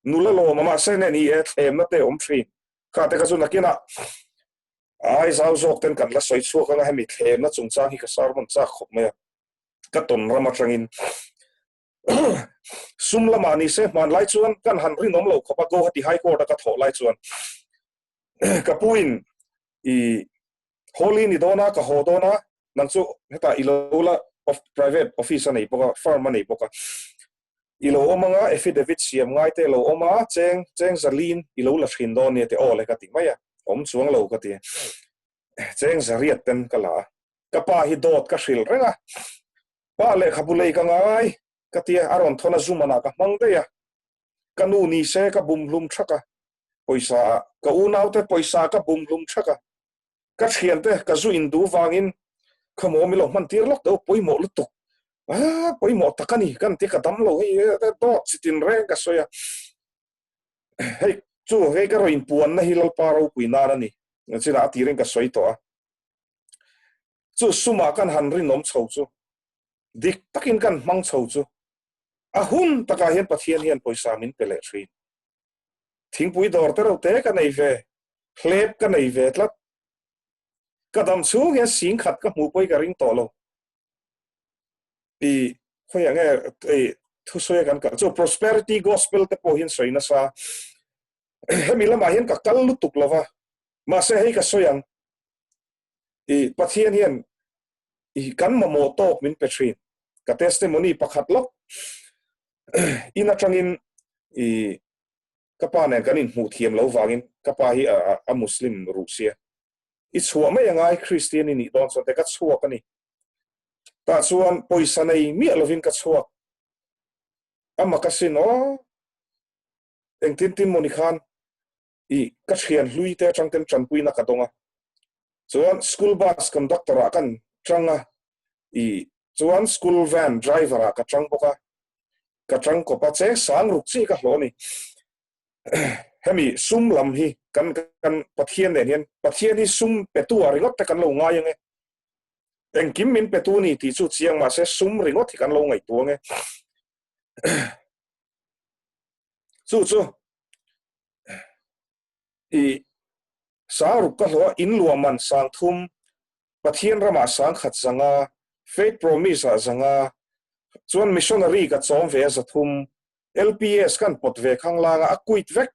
nula loma ma se ne ni e them na te om thri ka te ka chu nakina ai zau zok ten kan la soi chu ka nga mi them na chung chang hi ka sar mon cha khop me ka ton rama tangin sum lama ni se man lai chuan kan han ri nom lo khopa go hati high court ka tho lai chuan ka puin I holy ni dona ka ho dona nang chu heta ilola of private office nei poka farm nei poka ilo omanga affidavit siam ngai te lo oma cheng zalin ilo la thin don ni te ole ka ti maya om chuang lo ka ti cheng zariat ten kala ka pa hi dot ka hril renga pa le khabulei ka ngai ka ti aron thona zumana ka mang de ya kanu ni se ka bum lum thaka poisa ka unau te poisa ka bum lum thaka ka thian te ka zu in du wangin khamo mi lo man tir lok do poimo lutuk poimo takani kan te ka dam lo hi do sitin re ka soya hei chu he ka roin puan na hilal paro puina na ni chira atiren ka soi to chu suma kan hanri nom chho chu dik takin kan mang chho chu a hun taka hian pathian hian poisa min pele thri thingpui dor te ro te ka nei ve hlep ka nei ve tlat kadam chu nge sing khat ka mu poi ka ring to lo I khoi ange thu soya kan ka chu prosperity gospel te po hin soina sa hemila ma hian ka kal lu tuk lova ma se hei ka soyang I pathian hian I kan ma mo tok min petrin ka testimony pakhat lok ina tangin I kapa nen kanin mu thiam lo wangin kapa hi a muslim rusia I chhuwa mai angai christian ni don so te ka chhuwa kani ta chuan poisa nei mi alovin ka chhuwa ama ka sin o engtin moni khan I ka thian hlui te changten chanpui na ka donga chuan school bus conductor a kan changa I chuan school van driver a ka chang boka ka chang ko pa che sang ruk chi ka hloni hemi sum lam hi kan pathian ne hian pathian hi sum petu ringot te kan lo nga yang eng kim min petu ni ti chu chiang ma se sum ringot thi kan lo ngai tu nge chu I sa ruk ka lo in luaman sang thum pathian rama sang khat zanga faith promise a zanga chuan missionary ka chom ve za thum LPS kan pot ve khang langa a kuit vek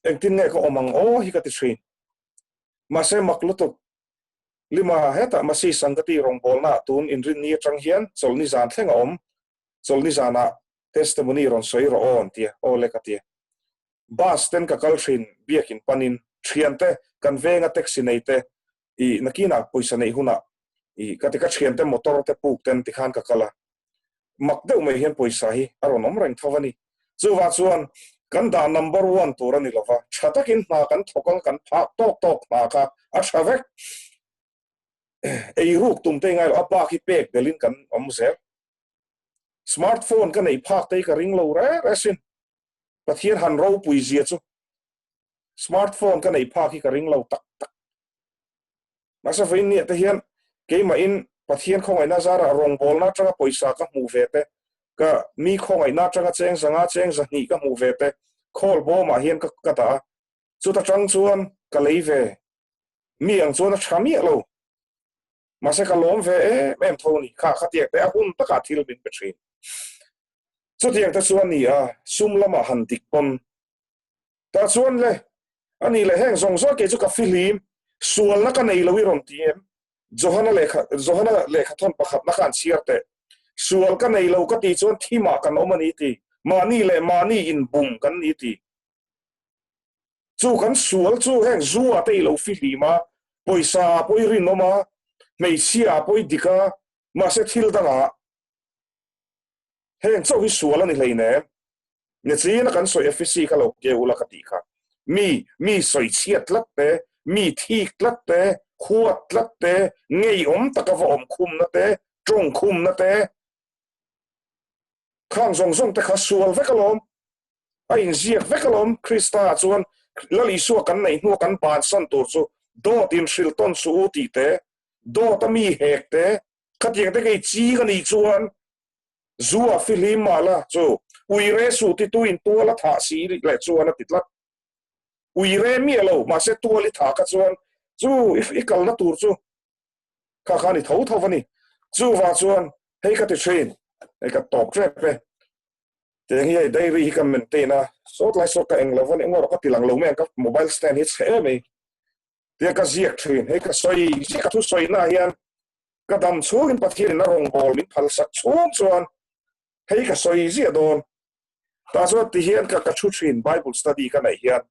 engtin nge ko omang o hi ka ti thrin ma se maklutuk lima heta masi sangati rong bolna tun in rin ni chang hian cholni zan thlenga om cholni zana testimony ron soi ro on tia o le ka tia bas ten ka kal thrin biakin panin thian te kan venga taxi nei te I nakina poisa nei huna I katika thian te motor te puk ten ti khan ka kala mak deuh mai hian poisa hi aron om reng thawani chuwa chuan kan da number 1 turani lova thatakin ma kan thokang kan phak tok ma ka a thavek ei ruk tum te ngai apa ki pek delin kan om zel smartphone kan ei phak te ka ring lo re resin pathian han ro pui zia chu smartphone kan ei phak ki ka ring lo tak tak masa vein ni te hian ke ma in pathian khong ai na zara rong bol na tanga poisa ka mu ve te ka mi khong ai na tanga cheng zang ni ka mu ve te khol bo ma hian ka ta chu ta chang chuan ka lei ve mi ang chuan a thami lo masa ka lom ve em thoni kha khatiak te a hun ta ka thil bin petrin chu tiang ta chuan ni a sum lama han dik pon ta chuan le ani le heng zong zo ke chu ka filim sual na ka nei lo wi ron tiem Johana lekha thon pakhat na kan siarte sual ka nei lo ka ti chuan thima kan omani ti mani le mani in bum kan ni ti chu kan sual chu heng zuwa te lo filima poisa poirin noma mei sia poi dika ma se thil danga heng chu hi sual ani leine ne china kan soi fc ka lo ke ula ka ti kha mi soi chiat lak te mi thik lak te khuat lak te ngei om taka om khum na te trong khum na te khang zong te kha sual vekalom a in ziak vekalom krista chuan lali su kan nei nu kan ban san tur chu do tin shilton su ti te do ta mi hek te khatiang te kai chi ka ni chuan zuwa filim mala chu uire su ti tu in tu la tha si le chuan a titlat uire mi lo ma se tu li tha ka chuan chu if ikal na tur chu kha khani thau vani chu wa chuan hei ka ti train hei ka top trap pe te ngi dai ri ka maintain na so lai so ka englo vani ngor ka tilang lo me ka mobile stand hits he me te ka ziak train hei ka soi ji ka thu soi na hian ka dam chungin pathian na rong bol min phal sak chung chuan hei ka soi ji adon ta so ti hian ka thu train bible study ka nai hian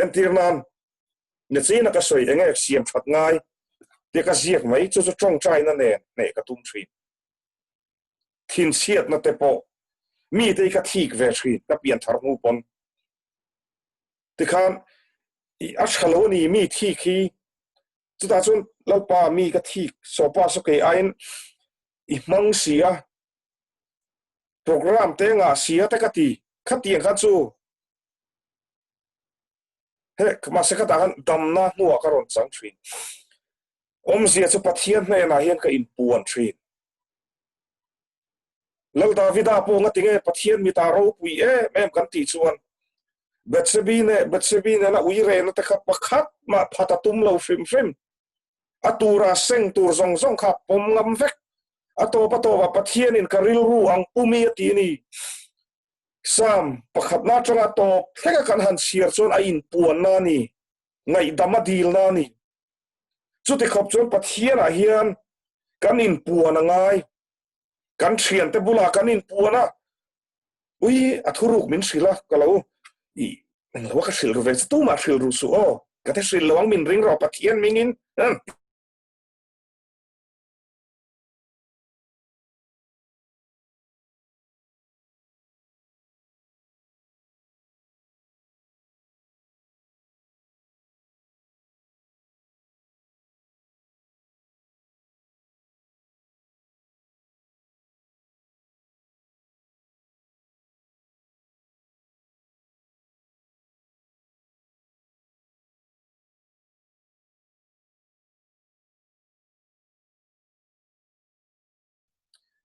entirnan ne china ka soi enge siam that ngai te ka ziak mai chu chu trong chai na ne ka tum thrin thin siat na te po mi te ka thik ve thrin ka pian thar mu pon ti khan I ashaloni mi thik hi chu ta chun lalpa mi ka thik so pa so ke ain I mang sia program te nga sia te ka ti khatiang kha chu he ma se ka ta han dam na nu ka ron chang thrin om zia chu pathian hne na hian ka in puan thrin lal davida po nga tinge pathian mi ta ro pui em kan ti chuan betsebi ne na uire na te kha pakhat ma phatatum lo frim atura seng tur zong kha pom ngam vek atopa pathian in karil ru ang pumi ti ni sam pakhat na changa to theka kan han siar chon a in puan na ni ngai dama dil na ni chu te khop chon pathian a hian kan in puan angai kan thian te bula kan in puana ui athuruk min sila kalo I lo ka sil ve tu ma sil ru su o ka te sil lawang min ring ro pathian mingin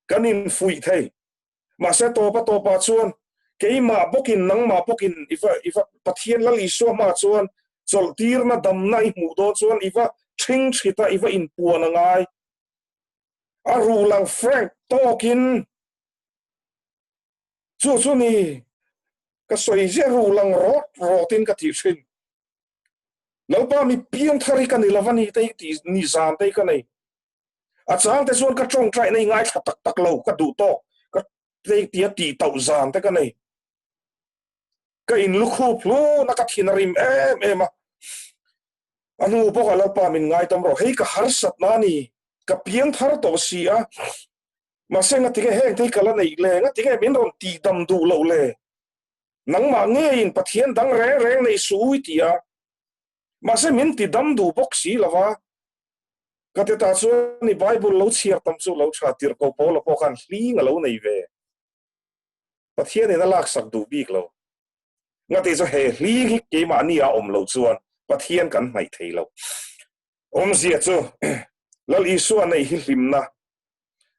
kanin fui thei ma se to pa chuan ke ma bokin nang ma bokin ifa pathian la li so ma chuan chol tir na dam na I mu do chuan ifa thing thita ifa in puan angai a rulang frank tokin chu ni ka soi je rulang rotin ka ti thin lalpa mi piang thari kan ni lavani te ti ni zan te ka nei a chang te chuan ka chong trai nei ngai tak lo ka du to ka te ti tau zan te ka nei ka in lu khu plu na ka thinarim em anu boka lalpa min ngai tam ro hei ka har sat na ni ka piang thar to si a ma se nga tige heng thei kala nei le nga tige min ron ti dam du lo le nang ma nge in pathian dang reng reng nei sui tia ma se min ti dam du bok si lawa ka te ta chu ni bible lo chiar tam chu lo tha tir ko po lo po kan hli nga lo nei ve pathian in alak sak du bik lo nga te cho he hli hi ke ma ni a om lo chuan pathian kan mai thei lo om zia chu lal isu nei hi hlimna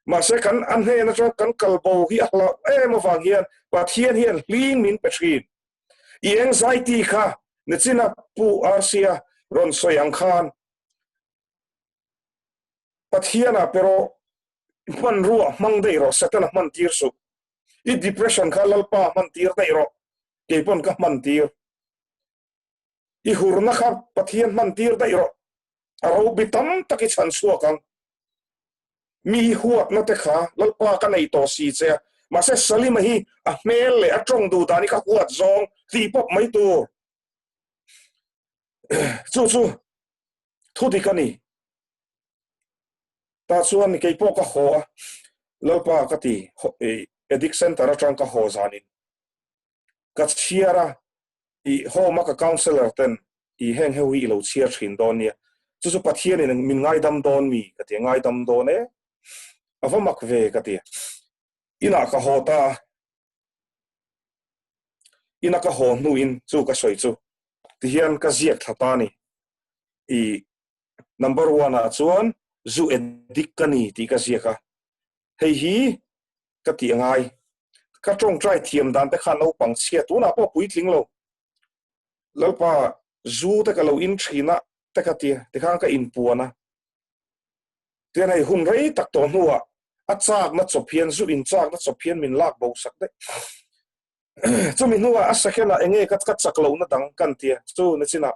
mà sẽ cắn ăn hay nó cho cắn cầu bầu hi là em mà vàng hiền và thiên hiền liên min petrin anxiety kha nên chỉ là pu asia ron soyang khan và thiên à pero man rua mang đây rồi sẽ tên là man tir su i depression kha lalpa man tir đây rồi cái pon ka man tir i hurna kha pathian man tir đây rồi aro bitam taki chan suwa kang mi huat na te kha lalpa ka nei to si che ma se salim hi a mel le atong du ta ni ka huat zong ti pop mai tu chu thu di ka ni ta chuan ni ke po ka ho lalpa ka ti addiction tara tang ka ho zanin ka chiara i ho ma ka counselor ten i heng hewi lo chia thin don ni chu pathian ni min ngai dam don mi ka ti ngai dam don e avamak ve ka ti ina ka ho ta ina ka ho nu in chu ka soi chu ti hian ka ziak thata ni i number 1 a chuan zu edik ka ni ti ka ziaka hei hi ka ti ngai ka tong trai thiam dan te khan lo pang chia tu na po pui tling lo lalpa zu te ka lo in thina te ka ti te khang ka in puana te nei hun rei tak to nuwa achak na chophian zu in chak na chophian min lak bo sak de chu min nuwa asakhela enge kat kat chak lo na dang kan tia chu na china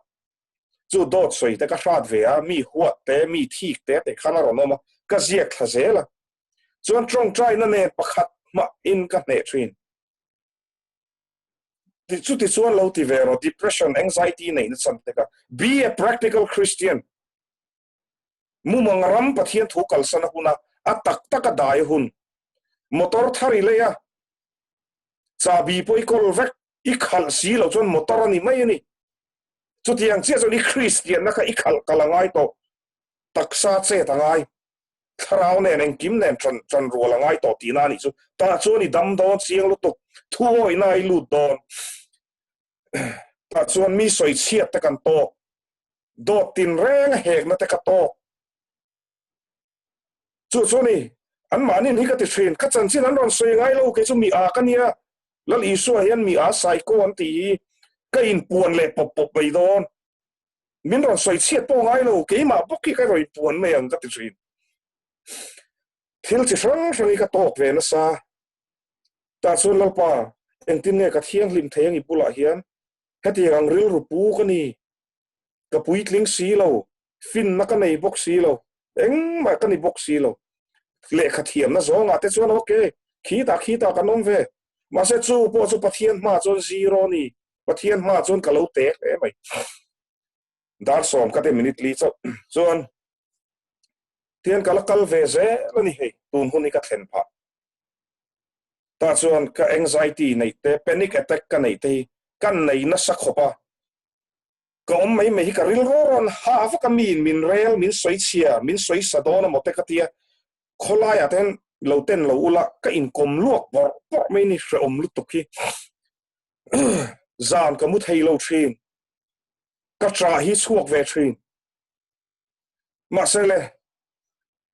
chu dot soi te ka hrat ve a mi huat te mi thik te khana ro no ma ka ziak thazela chuan trong trai na ne pakhat ma in ka ne thin ti chuan lo ti vero depression anxiety nei na sam te ka be a practical Christian mu mangaram pathian thu kal sana huna atak taka dai hun motor thari le ya chabi poi kol vek i khal si lo chon motor ani mai ni chu tiang che zo ni Christian na ka i khal kalangai to taksa che tangai tharau ne nen kim nen tran ro langai to ti na ni chu ta chu ni dam don chiang lu to thuoi nai lu don ta chuan mi soi chiat te kan to do tin reng hek na te ka to chu ni an manin hi ka ti thin ka chan chin an ron soi ngai lo ke chu mi a kania lal isu hian mi a sai ko an ti ka in puan le pop pop bai don min ron soi chiat po ngai lo ke ma bok ki ka roi puan me ang ka ti thin thil chi sang ka tok ve na sa ta chu lalpa engtin ne ka thiang lim theng i pula hian heti ang ril ru pu ka ni ka pui tling si lo fin na ka nei bok si lo eng ma ka ni bok si lo le kha thiam na zonga te chuan okay khi ta kanom ve ma se chu po chu pathian ma chon zero ni pathian ma chon ka lo te e mai dar som ka te minute li chuan tian kal ve ze lani hei tun huni ka thlen pha ta chuan ka anxiety nei te panic attack ka nei te kan nei na sak khopa ka om mai ka ril ron ha fa ka min rel min soi chia min soi sadona mote ka tia kholai aten lo ten lo ula ka in kom luak por mai ni hre om lu tukhi zan ka mu thei lo thin ka tra hi chuak ve thin ma sele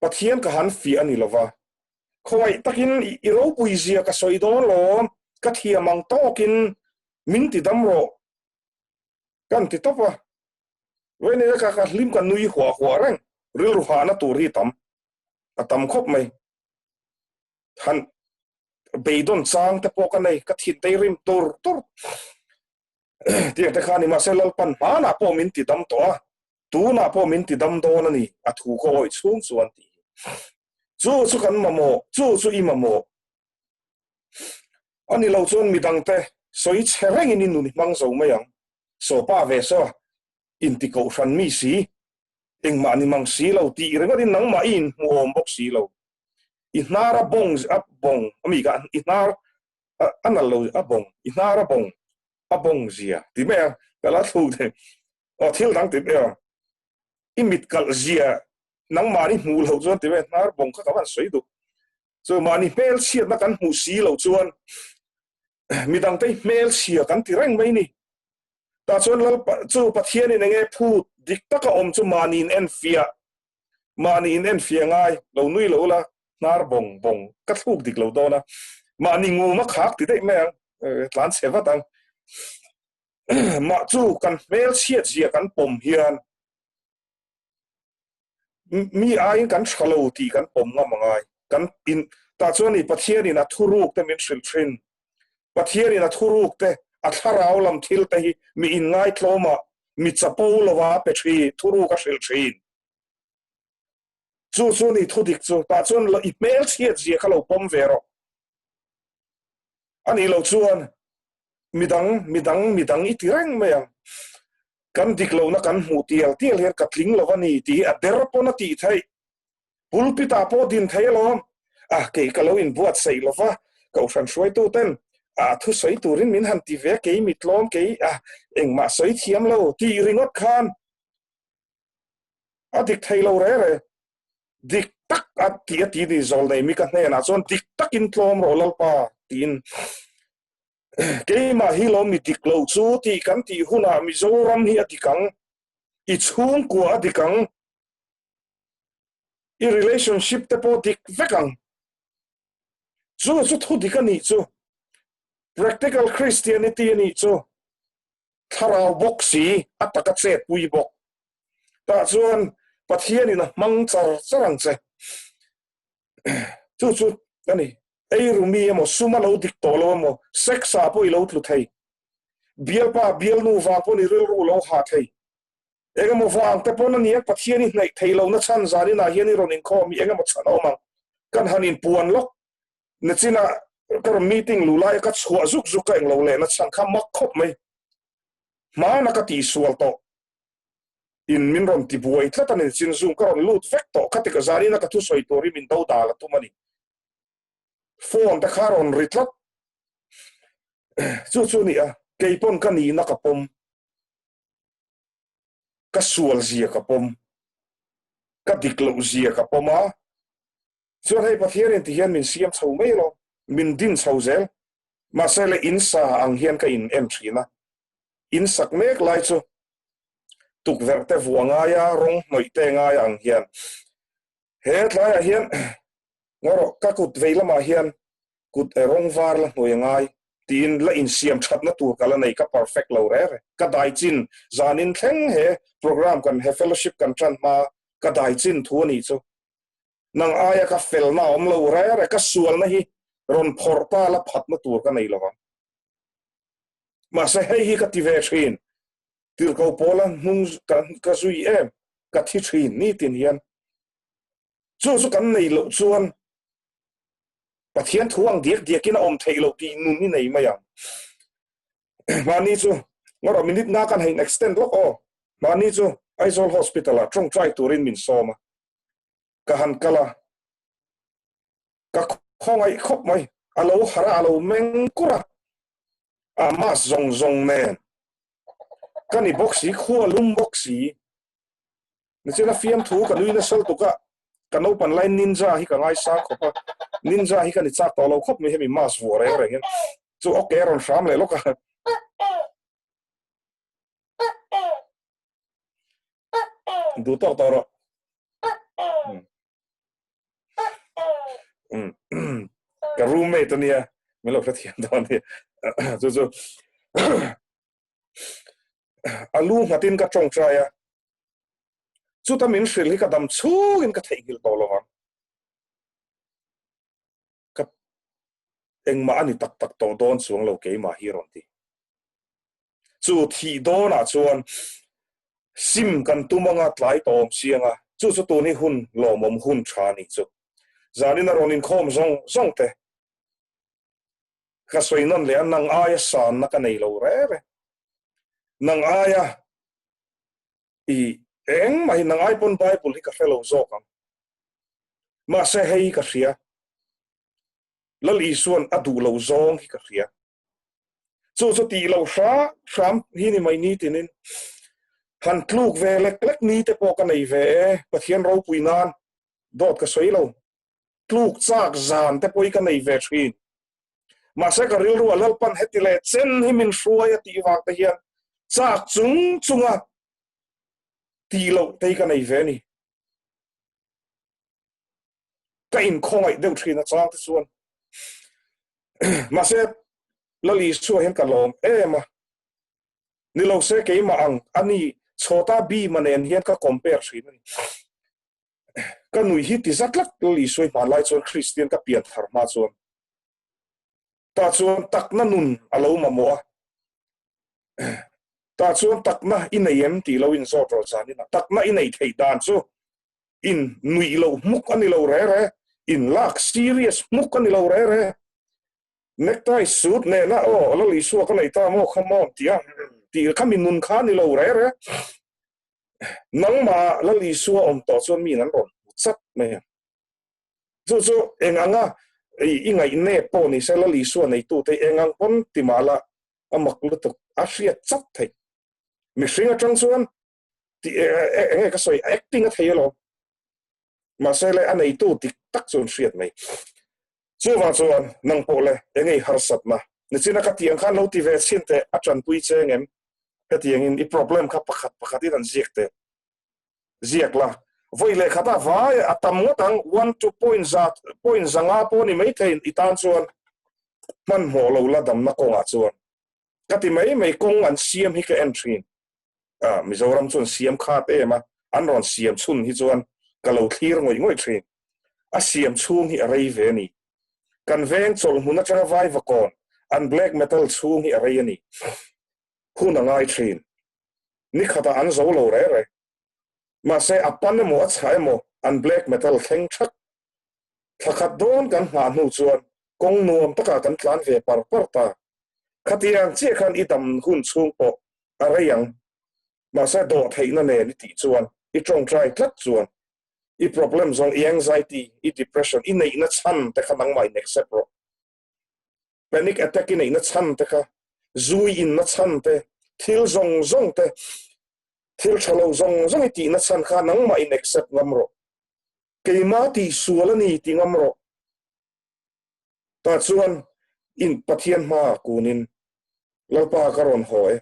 pathian ka han fi ani lova khoi takin i ro pui zia ka soi don lo ka thiamang tokin min ti dam ro kan ti topa wene ka lim ka nui hua reng ril ru ha na turi tam atam khop mai han beidon chang te poka nei ka thit dei rim tur tiang te khani ma selal pan ma na po min ti dam to tu na po min ti dam do na ni athu ko oi chung chuan ti chu kan mamo chu i mamo ani lo chon mi dang te soi chereng in nu ni mang zo mai ang so pa ve so intiko ran mi si engma ni mang si lo ti renga din nang ma in muom bok si lo inara bong bong ami ka inar analo abong inara bong abong zia ti me kala thu de o thil dang ti me imit kal zia nang mani mu lo chuan ti me nar bong kha ka soi du so mani mel sia na kan mu si lo chuan midang te mel sia kan ti reng mai ni ta chuan lal chu pathian ni nge phu dik taka om chu mani in en fia ngai lo nui lo la nar bong bong ka thuk dik lo do na mani ngu ma khak ti dei me tlan seva tang ma chu kan mel sia zia kan pom hian mi ai kan thalo ti kan pom nga mangai kan in ta chuan ni pathian in a thuruk te min hril thin pathian in a thuruk te a tharau lam thil te hi mi in ngai tloma mi chapo lova pe thri thuru ka hril thin chu ni thudik chu ta chuan lo i mel sia zia ka lo pom vero ani lo chuan midang i tireng me kan diklo na kan mu tial her katling lo ani ti a derpo na ti thai pulpita po din thai lo ke kalo in buat sei lo wa ka usan shoi tu ten thu sei turin min han ti ve ke mitlom ke engma sei thiam lo ti ringot khan dik thai lo re dik tak ti di zol nei mi ka hne na chon dik tak in tlom ro lal pa tin ke ma hi lo mi dik lo chu ti kan ti huna mi zoram hi atikang I chung ko adikang I relationship te po dik vekang chu thu dikani chu practical Christianity ni chu tharau boxi ataka che pui bok ta chuan pathian in mang charang che chu ani ei rumi mo suma lo dik to lo mo sexa po I lo tlu thei bial pa bial nu wa po ni ru lo ha thei ega mo wang te pon ni pathian in nei thei lo na chan zani na hian I ronin kho mi ega mo chano mang kan hanin puan lok na china kar meeting lulai ka chua zuk ka eng lo le na chang kha mak khop mai ma na ka ti sual to in min rom ti buai thata ni chin zoom ka ron lut vek to ka ti ka zani na ka thu soi tori min do da la tu mani phone ta kharon ritlat chu ni keipon ka ni na ka pom ka sual zia ka pom ka diklo zia ka poma chuan hei pathian ti hian min siam chho mai lo min din chho zel ma sele insa ang hian ka in em thina in sak mek lai chu tuk ver te vuanga ya rong noi te nga yang hian he tlai a hian ngoro ka kut veilama hian kut rong var la noi ngai tin la in siam that na tur kala nei ka perfect lo re ka dai chin zanin thleng he program kan he fellowship kan tran ma ka dai chin thu ni chu nang aya ka fel na om lo re ka sual na hi ron phorta la phat na tur ka nei lo ma se hei hi ka ti ve thin tir ko pola nung ka zui em ka thi thin ni tin hian chu kan nei lo chuan pathian thuang diak in om thei lo ti nun ni nei ma yang mani chu ngoro minute na kan hein extend lo mani chu Aizol hospital a trong try turin min soma ka han kala ka khongai khop mai alo hara alo meng kura mas zong nen kani boxi khua lum boxi ni chena fiam thu ka lui na sel to ka kano pan line ninja hi ka ngai sa khopa ninja hi ka ni chak to lo khop mi hemi mas vore reng chu okay ron sham le lo ka du to ro ka roommate nia me lo prathian don ni chu alu ngatin ka chong traya chu ta min hril hi ka dam chu in ka thei gil to lo ka engma ani tak to don chuang lo ke ma hi ron ti chu thi don a chuan sim kan tumanga tlai tom sianga chu tu ni hun lo mom hun tha ni chu zanin a ronin khom zong te ka soinon le nang aya san na ka nei lo re nang aya eng mai nang ai pon Bible hi ka fellow zo kam ma se hei ka ria lal isuan adu lo zong hi ka ria chu ti lo ram hi ni mai ni tinin han tluk ve lek ni te po ka nei ve pathian ro puinan dot ka soi lo tluk chak zan te poi ka nei ve thin ma se ka ril ru alal pan hetile chen hi min ruai ti wang te hian chak chunga ti lo te ka nei ve ni ka in khongai deuh thin a chang te chuan ma se lali su hen ka lom ema ni lo se ke ma ang ani chota bi manen hian ka compare thin ni ka nui hi ti zatlak lali soi ma lai chuan Christian ka pian thar ma chuan ta chuan takna nun alo ma mo ta chuan takna inayem ti lo in zo tro chan ina takna inai thei dan chu in nui lo muk ani lo re in lak serious muk ani lo re necktie suit ne na o lo li su ka nei ta mo come on ti kamin nun kha ni lo re nang ma lo li su om to chuan mi nan ron chat ne chu enganga i ngai ne po ni se lo li su nei tu te engang pon ti mala amak lu tu a hriat chat thei mi hringa tang chuan ti ka soi acting a thei lo ma se le anei tu tik tak chuan hriat mai chu wa chuan nang po le engei har sat na ni china ka tiang khan lo ti ve chin te a tran pui chengem ka tiang in i problem kha pakhat in an ziak la voi le khata vai atam ngotang 1 2 point zanga po ni mai thein itan chuan man mo lo la dam na ko nga chuan ka ti mai kong an siam hi ka entry mizoram chuan siam kha te ma an ron siam chun hi chuan ka lo thlir ngoi thin a siam chung hi arei ve ni kan veng chol huna tanga vai vakon an black metal chung hi arei ani huna ngai thin ni khata an zo lo re ma se apan mo achai mo an black metal theng thak thakhat don kan ha nu chuan kong nuam taka kan tlan ve par ta khatiang che khan idam hun chung po areyang ma se do theina ne ni ti chuan I trong try tlat chuan I problem zong anxiety I depression I nei na chan te khanang mai next step ro panic attack I nei na chan te kha zui in na chan te thil zong te thil chalo zong I ti na chan kha nang mai next step ngam ro keima ti suala ni ti ngam ro ta chuan in pathian ma kunin lalpa karon hoe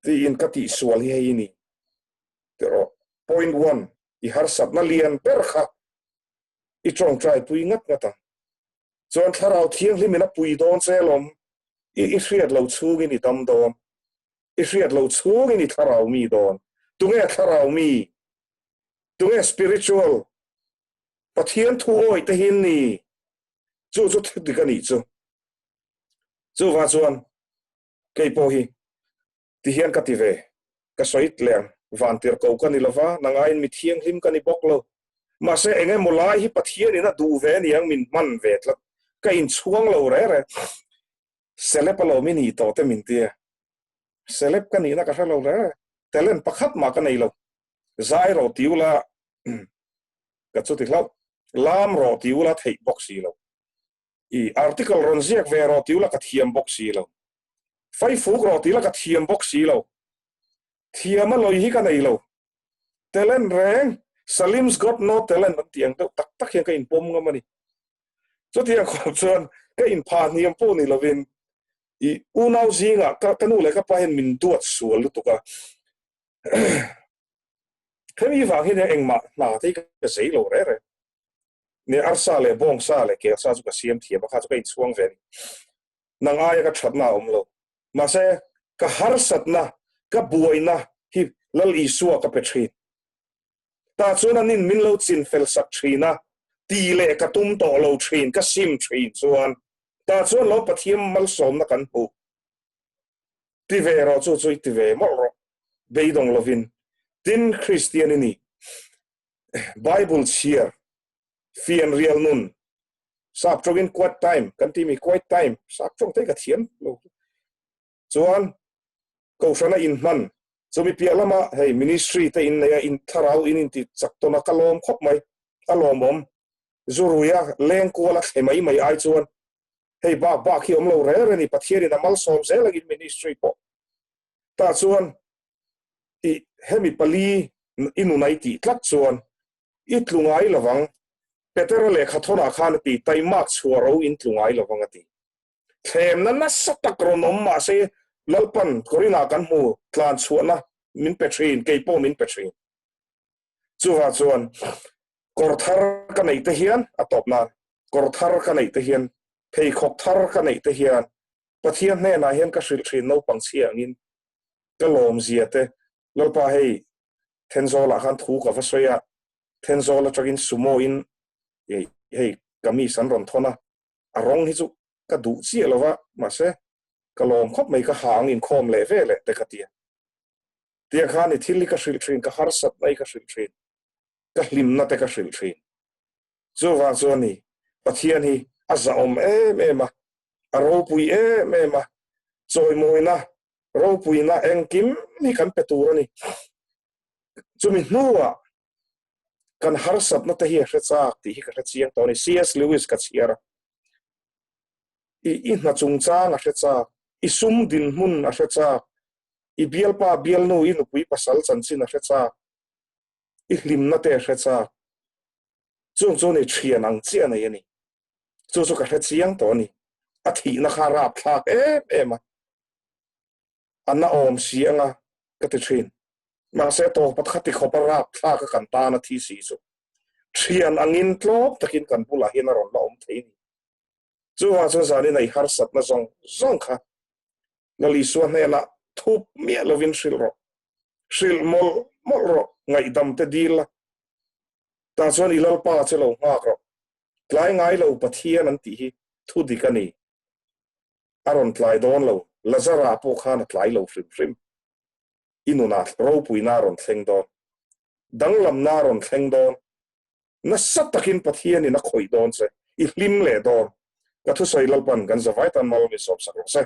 ti in kati sual hi ni pero point 1 I har sat na lian perkha I trong trai pui ngata chuan tharau thiang hlimina pui don chelom I hriat lo chung I dam don I hriat lo chung I tharau mi don tunge tharau mi tunge spiritual pathian thu oi te hin ni chu ti ka ni chu wa chuan kei po hi ti hian ka ti ve ka soit leng van tir ko ka ni lova nangai mi thiang hlim ka ni bok lo ma se enge molai hi pathian ina du ve ni ang min man ve tla ka in chuang lo re selep lo mi ni to te min tia selep ka ni na ka lo re telen pakhat ma ka nei lo zai ro tiula ka chu ti hlau lam ro tiula thei bok si lo I article ron ziak ve ro tiula ka thiam bok si lo fai fu ro tiula ka thiam bok si lo thiam a loi hi ka nei lo telen reng Salim's got no talent tiang do tak yang ka in pom ngamani so tiang ko chuan ka in pha niam po ni lovin I unau zinga ka kanu le ka pahen min duat sual lu tuka khemi wang hi ne engma na te ka sei lo re ne arsa le bong sa le ke sa chu ka siam thiam kha chu ka in chuang ve nang aya ka thatna lo ma se ka har satna ka buaina hi lal isua ka petri ta chuan anin min lo chin fel sak thina ti le ka tum to lo thin ka sim thin chuan ta chuan lo pathiam mal som na kan pu ti ve ro chu ti ve mo ro beidong lovin tin Christian ni Bible cheer fian real nun sap trogin quite time kan ti mi quite time sap trong te ka thiam lo chuan ko sana in man so mi pia lama hey ministry te in ne in tharau in ti chak to na kalom khop mai alom om zuruya leng ko la khemai mai ai chuan hey ba khi om lo re ni pathian na mal som ze lagi ministry po ta chuan i hemi pali inu nai ti tlat chuan itlungai lawang peter le khathona khan ti tai mak chuaro in tlungai lawang ati thlem na na satakronom ma se lalpan korina kan mu tlan chuana min petrin ke po min petrin chuwa chuan korthar ka nei te hian atop na korthar ka nei te hian phei khok thar ka nei te hian pathian ne na hian ka hril thin no pangchiangin kalom ziate lalpa hei thenzola khan thu ka vasoya thenzola tagin sumo in hei kami san ron thona arong hi chu ka du chi lova ma se kalom khop mai ka hang in khom le ve le te katia tia khan i thili ka hril thin ka har sat mai ka hril thin ka hlim na te ka hril thin zo wa zo ni pathian hi aza om ema aro pui ema choi moina ro pui na engkim ni kan petura ni chumi nuwa kan har sat na te hi hrecha ti hi ka hrechiang to ni C.S. Lewis ka chiara i na chung chang a hrecha i sum din mun a hrecha i bial pa bial no in pui pasal chan chin a hrecha i hlim na te hrecha chung ni thian ang chia na yani chu ka hrechiang to ni a thi na kharap thak ema anna om sianga ka ti thin ma se to pat khati khopara thak ka kan ta na thi si chu thian angin tlop takin kan pula hin ron la om theini chuwa chu zani nei har sat na zong kha ngali suan ne la thup mi lovin shil mol ro ngai dam te dil ta chuan ilal pa chelo ngak ro tlai ngai lo pathian an ti hi thu dikani aron tlai don lo lazara po khan tlai lo frim inuna ro puina ron thleng don danglam na ron thleng don na sat takin pathian in a khoi don se i hlim le don ka thu sai lalpan gan zawai tan mal mi sop sak se